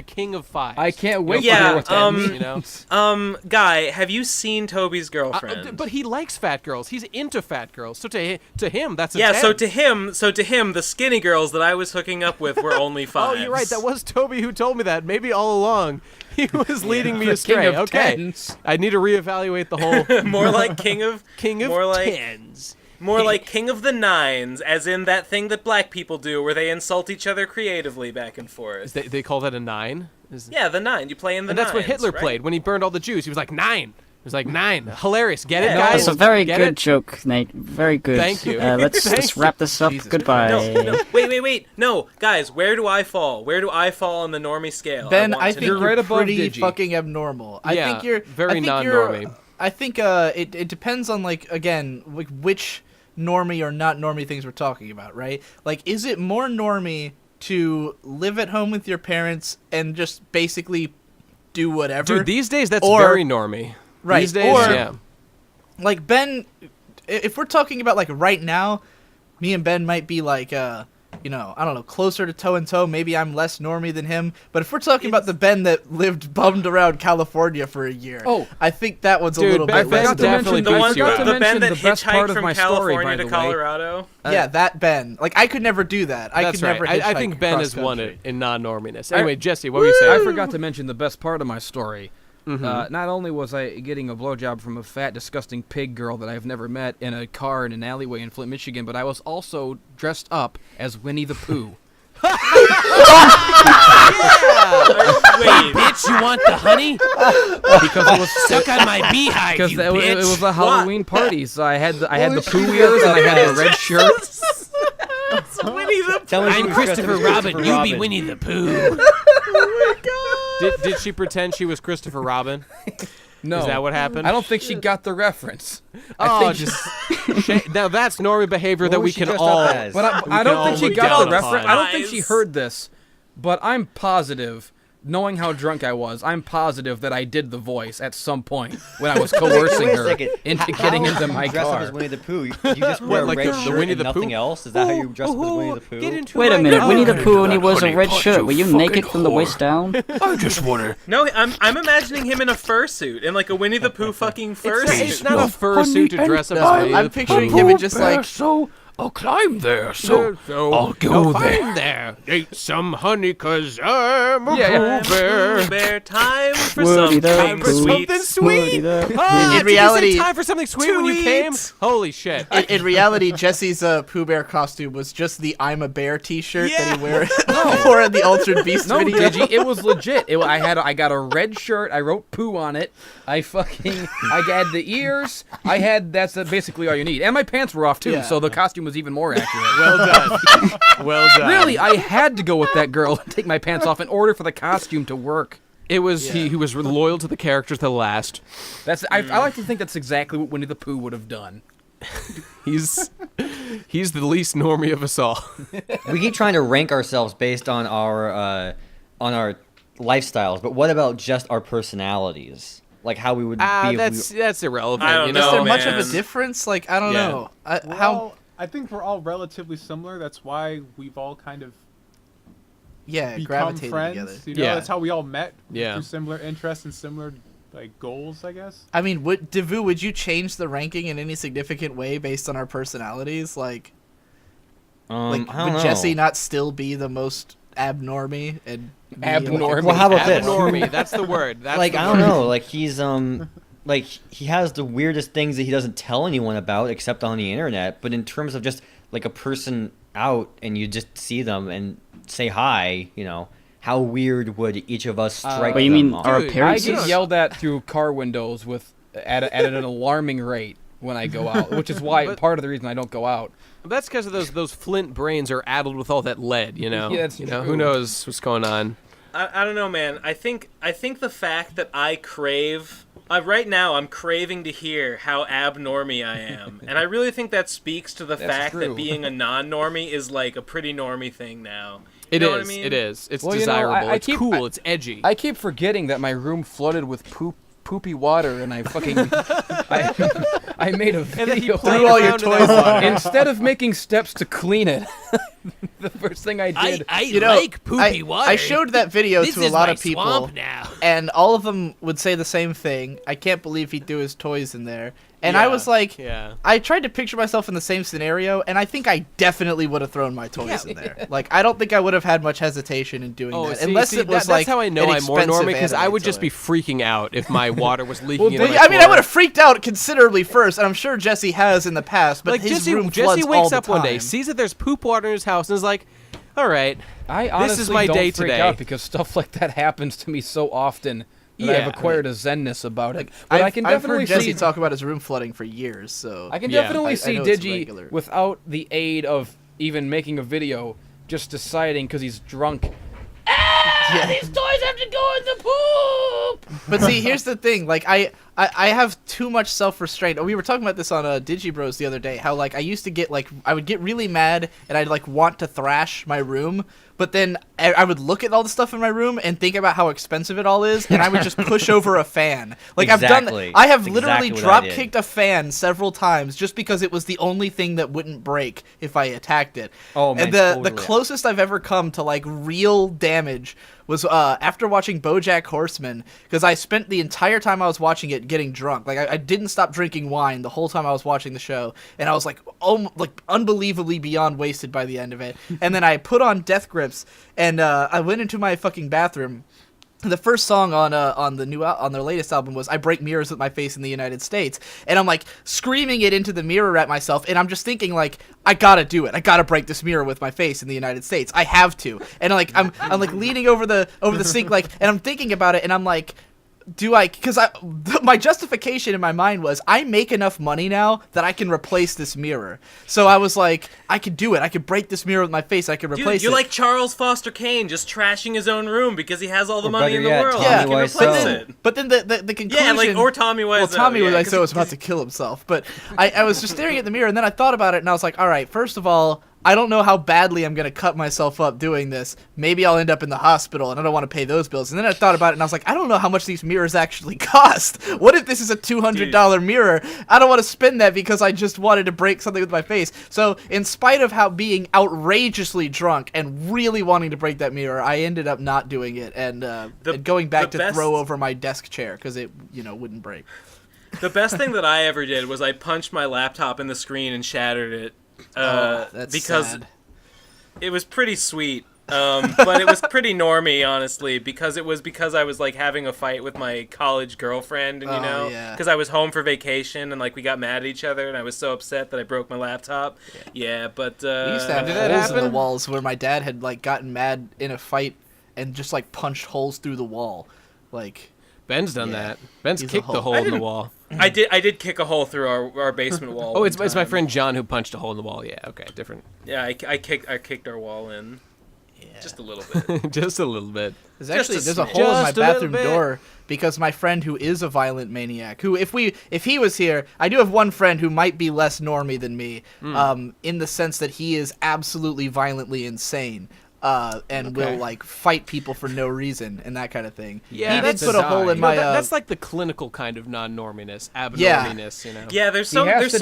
King of Fives. I can't wait to Yeah, hear what that means. You know. Guy, have you seen Toby's girlfriend? But he likes fat girls. He's into fat girls. So to him, that's a yeah, 10. so to him, the skinny girls that I was hooking up with were only Oh, fives. you're right. That was Toby who told me that. Maybe all along he was leading me The astray. king of Okay, tens. I need to reevaluate the whole more like king of more like tens. more like king of the nines, as in that thing that black people do where they insult each other creatively back and forth. They call that a 9. Yeah, the nine. You play in the And that's what nines, Hitler right? played when he burned all the Jews. He was like 9. He was like 9. Hilarious. Get it, Yeah. guys? That's a very Get good it? joke, Nate. Very good. Thank you. Let's Thank just wrap this up. Jesus Goodbye. No, wait. No, guys, where do I fall? Where do I fall on the normie scale? Ben, want I to think know. You're right above pretty Digi. fucking abnormal. I Yeah, think you're very I think non-normie. you're- I think it depends on, like, again, like which normie or not normie things we're talking about, right? Like, is it more normie to live at home with your parents and just basically do whatever? Dude, these days that's Or- very normie. Right, These days, or- yeah. Like, Ben, if we're talking about, like, right now, me and Ben might be, like, you know, I don't know, closer to toe-and-toe. Maybe I'm less normie than him. But if we're talking about the Ben that lived bummed around California for a year, I think that one's Dude, a little Ben- bit Ben less definitely normie. The one, beats you out. the Ben that the best part hitchhiked of from my story, California by to the way. Colorado. Yeah, that Ben. Like, I could never do that. I That's could never right. I hitchhike think Ben across has won country. it in non-norminess. Anyway, Jesse, what were you saying? I forgot to mention the best part of my story. Not only was I getting a blowjob from a fat, disgusting pig girl that I've never met in a car in an alleyway in Flint, Michigan, but I was also dressed up as Winnie the Pooh. Wait, Bitch, you want the honey? Because it was Suck on my beehive, because you it bitch. was a Halloween party, so I had the Pooh ears and I had the red shirt. Winnie the Tell me I'm who's Christopher Robin. Christopher You be Robin. Winnie the Pooh. Did she pretend she was Christopher Robin? No, Is that what happened? I don't think she got the reference. Oh, I think just now that's normie behavior What that was we she can dressed all. up as? But I can don't all think she look got down the reference. upon. I don't think she Guys. heard this, but I'm positive, knowing how drunk I was, I'm positive that I did the voice at some point when I was coercing Wait a her second. into How getting did into you my dress up car. as Winnie the Pooh? Did you just wear a like red the shirt Winnie and the nothing Pooh? else? Is that how you dress up as Winnie the Pooh? Get into Wait a my minute. car. Winnie the Pooh only wears a red shirt. Were you naked from the waist down? I just wanna. No, I'm imagining him in a fursuit, in like a Winnie the Pooh fucking It's fursuit. not a fursuit to dress up as Winnie I'm the picturing Pooh. him in just like So I'll climb there, so I'll go there. Eat some honey, 'cause I'm a Pooh Bear. Pooh Bear, time for Woody the something Pooh. sweet. Something sweet. In reality, did you say time for something sweet when you came? Holy shit! In reality, Jesse's Pooh Bear costume was just the "I'm a Bear" T-shirt that he wore in the Altered Beast No, video. Digi, it was legit. I got a red shirt. I wrote "poo" on it. I had the ears. That's basically all you need. And my pants were off too, so the costume was even more accurate. Well done. Well done. Really, I had to go with that girl and take my pants off in order for the costume to work. It was he was loyal to the character to the last. I like to think that's exactly what Winnie the Pooh would have done. He's the least normie of us all. We keep trying to rank ourselves based on our lifestyles, but what about just our personalities? Like how we would be. That's irrelevant. I don't know, Is there much of man. a difference? Like, I don't Yeah. know. I think we're all relatively similar. That's why we've all kind of become gravitated friends. together. You know, Yeah. that's how we all met. Yeah. Through similar interests and similar goals, I guess. I mean, Devu, would you change the ranking in any significant way based on our personalities? Like I would don't know. Jesse not still be the most abnormy and me, Abnormy. Well, how about this? Abnormie, that's the word. That's Like the I don't word. know. Like he's like he has the weirdest things that he doesn't tell anyone about except on the internet. But in terms of just like a person out and you just see them and say hi, you know, how weird would each of us strike? What, you them mean on? our Dude, I appearances? get yelled at through car windows at an alarming rate when I go out, which is why part of the reason I don't go out. That's because of those flint brains are addled with all that lead. You know. Yeah, that's you know true. who knows what's going on. I don't know, man. I think the fact that I crave right now, I'm craving to hear how abnormy I am, and I really think that speaks to the fact true. that being a non-normie is like a pretty normie thing now. It You is. know what I mean? It is. It's Well, you know, desirable. I It's keep- cool. It's edgy. I keep forgetting that my room flooded with poopy water, and I made a then he video. played Threw all your around in toys that on. Instead of making steps to clean it, the first thing I did. You know, I showed that video to a lot of people, and all of them would say the same thing. I can't believe he threw his toys in there. And I was like, I tried to picture myself in the same scenario, and I think I definitely would have thrown my toys in there. Like, I don't think I would have had much hesitation in doing that, unless it was that's how I know an I'm more expensive normie, because I anime would just toy. be freaking out if my water was leaking into my I mean, I floor. would have freaked out considerably first, and I'm sure Jesse has in the past. But Like his room floods Jesse all wakes the up one day, time. sees that there's poop water in his house, and is like, "All right, I honestly this is my don't day freak today." out because stuff like that happens to me so often that I've Yeah. acquired a zenness about it. But I can I've definitely heard Jesse see. talk about his room flooding for years, so I can Yeah. definitely I see know it's Digi regular. without the aid of even making a video, just deciding because he's drunk. These toys have to go in the poop. But see, here's the thing. Like, I have too much self-restraint. We were talking about this on Digibros the other day. How, like, I used to get, like, I would get really mad and I'd, like, want to thrash my room. But then I would look at all the stuff in my room and think about how expensive it all is, and I would just push over a fan. Like, Exactly. I have That's literally exactly what I did. drop-kicked a fan several times just because it was the only thing that wouldn't break if I attacked it. Oh, man, And the totally. closest I've ever come to, like, real damage was after watching BoJack Horseman, because I spent the entire time I was watching it getting drunk. Like, I didn't stop drinking wine the whole time I was watching the show, and I was like, unbelievably beyond wasted by the end of it. And then I put on Death Grips, and I went into my fucking bathroom. The first song on their latest album was "I Break Mirrors with My Face in the United States," and I'm like screaming it into the mirror at myself, and I'm just thinking like, I gotta do it. I gotta break this mirror with my face in the United States. I have to. And like I'm like leaning over the sink, like, and I'm thinking about it, and I'm like, my justification in my mind was, I make enough money now that I can replace this mirror. So I was like, I could do it. I could break this mirror with my face. I could replace Dude, you're it. like Charles Foster Kane, just trashing his own room because he has all the Or money better in the yet, world. Tommy He can Wiseau. replace it. But then the conclusion. Yeah, like or Tommy Wiseau. Well, Tommy yeah, Wiseau was about to kill himself. But I was just staring at the mirror, and then I thought about it, and I was like, all right, first of all, I don't know how badly I'm going to cut myself up doing this. Maybe I'll end up in the hospital, and I don't want to pay those bills. And then I thought about it, and I was like, I don't know how much these mirrors actually cost. What if this is a $200 mirror? I don't want to spend that because I just wanted to break something with my face. So in spite of how being outrageously drunk and really wanting to break that mirror, I ended up not doing it and going back to throw over my desk chair because it wouldn't break. The best thing that I ever did was I punched my laptop in the screen and shattered it. That's because sad. it was pretty sweet. But it was pretty normie, honestly, because I was like having a fight with my college girlfriend, and because I was home for vacation and like we got mad at each other, and I was so upset that I broke my laptop. Yeah, but we used to have holes in the walls where my dad had like gotten mad in a fight and just like punched holes through the wall, like. Ben's done that. Ben's kicked the hole in the wall. I did kick a hole through our basement wall. Oh, it's my friend John who punched a hole in the wall. Yeah, okay, different. Yeah, I kicked our wall in. Yeah. Just a little bit. Just a little bit. There's a hole in my bathroom door because my friend who is a violent maniac, who if he was here, I do have one friend who might be less normie than me, in the sense that he is absolutely violently insane. And will like fight people for no reason and that kind of thing. Yeah, he did put a hole in my. That's like the clinical kind of non-norminess, abnorminess. You know. Yeah, there's so many different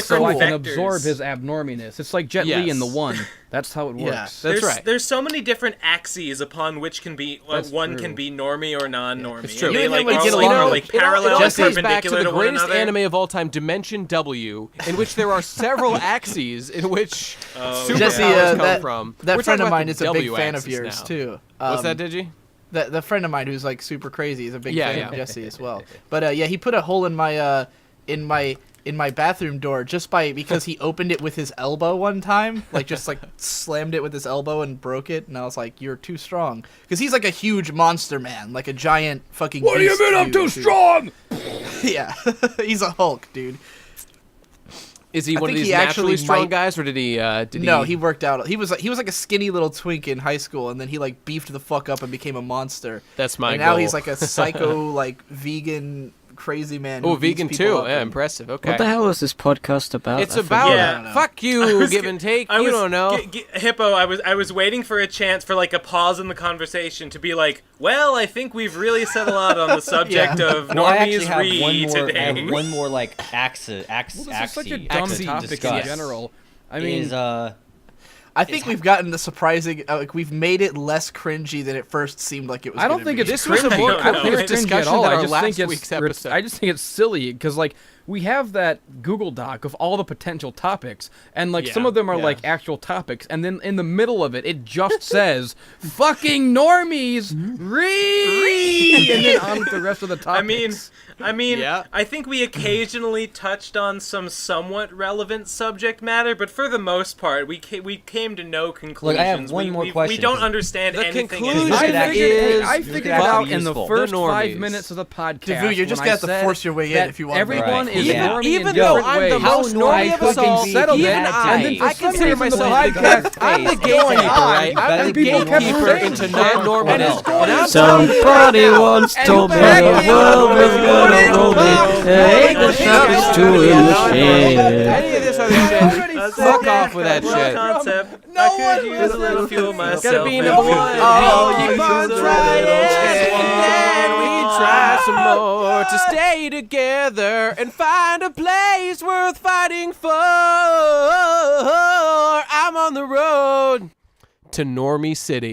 so I can vectors. absorb his abnorminess. It's like Jet Li in The One. That's how it works. Yes. That's right. There's so many different axes upon which can be can be normie or non-normie. It's true. They, like, get along with- parallel it and goes back to perpendicular the to one greatest another. anime of all time, Dimension W, in which there are several axes in which superpowers Jesse, come from. That We're friend talking of about mine the is a big W fan of axis yours now. too. What's that, Digi? The friend of mine who's like super crazy is a big fan of Jesse as well. But he put a hole in my bathroom door because he opened it with his elbow one time, like just like slammed it with his elbow and broke it, and I was like, "You're too strong," because he's like a huge monster man, like a giant fucking. What do you mean I'm too strong? Yeah, he's a Hulk, dude. Is he one of think these he naturally actually strong might- guys, or did he? No, he worked out. He was like a skinny little twink in high school, and then he like beefed the fuck up and became a monster. That's my And now goal. he's like a psycho, like vegan crazy man. Oh, who beats vegan people too. up Yeah, and- impressive. Okay. What the hell is this podcast about? It's I forget. about Yeah. fuck you, give and take. You don't know. Hippo, I was waiting for a chance for like a pause in the conversation to be like, well, I think we've really said a lot on the subject of Well, I actually normies have read today. I have one more like axis. This is such a dumb Axis topic in discuss. general. I mean, Is I think we've gotten the surprising, like we've made it less cringy than it first seemed like it was. I don't gonna think be. it's This was a cringy. more I don't think coherent it's cringy discussion at all. than I our just last think it's week's episode. I just think it's silly because like we have that Google Doc of all the potential topics, and like some of them are like actual topics, and then in the middle of it just says "fucking normies read," and then on with the rest of the topics. I mean, Yeah. I think we occasionally touched on some somewhat relevant subject matter, but for the most part, we came to no conclusions. Look, I have one more We question. don't understand The anything. conclusion This could is actually- I this figured could it actually out be in the useful. first The 5 normies. minutes of the podcast. Davu, you're just when gonna I have to said force your way in that if you want. Everyone Right. is Yeah. normie Even in though different I'm the ways. most normie of us all, settled even it, I, and then for I some consider reason the myself the podcast I'm the is going gatekeeper, on, right? I'm the and people kept gatekeeper saying into shit. non-norminess. And I'm Somebody once told me the world was gonna roll me. Ain't the sharpest tool in the shed. any of this other shit, fuck off with that shit. Concept. I could use a little fuel myself. Gotta be number one. Keep on trying, and then we try some more to stay together and find a place worth fighting for. I'm on the road to Normie City.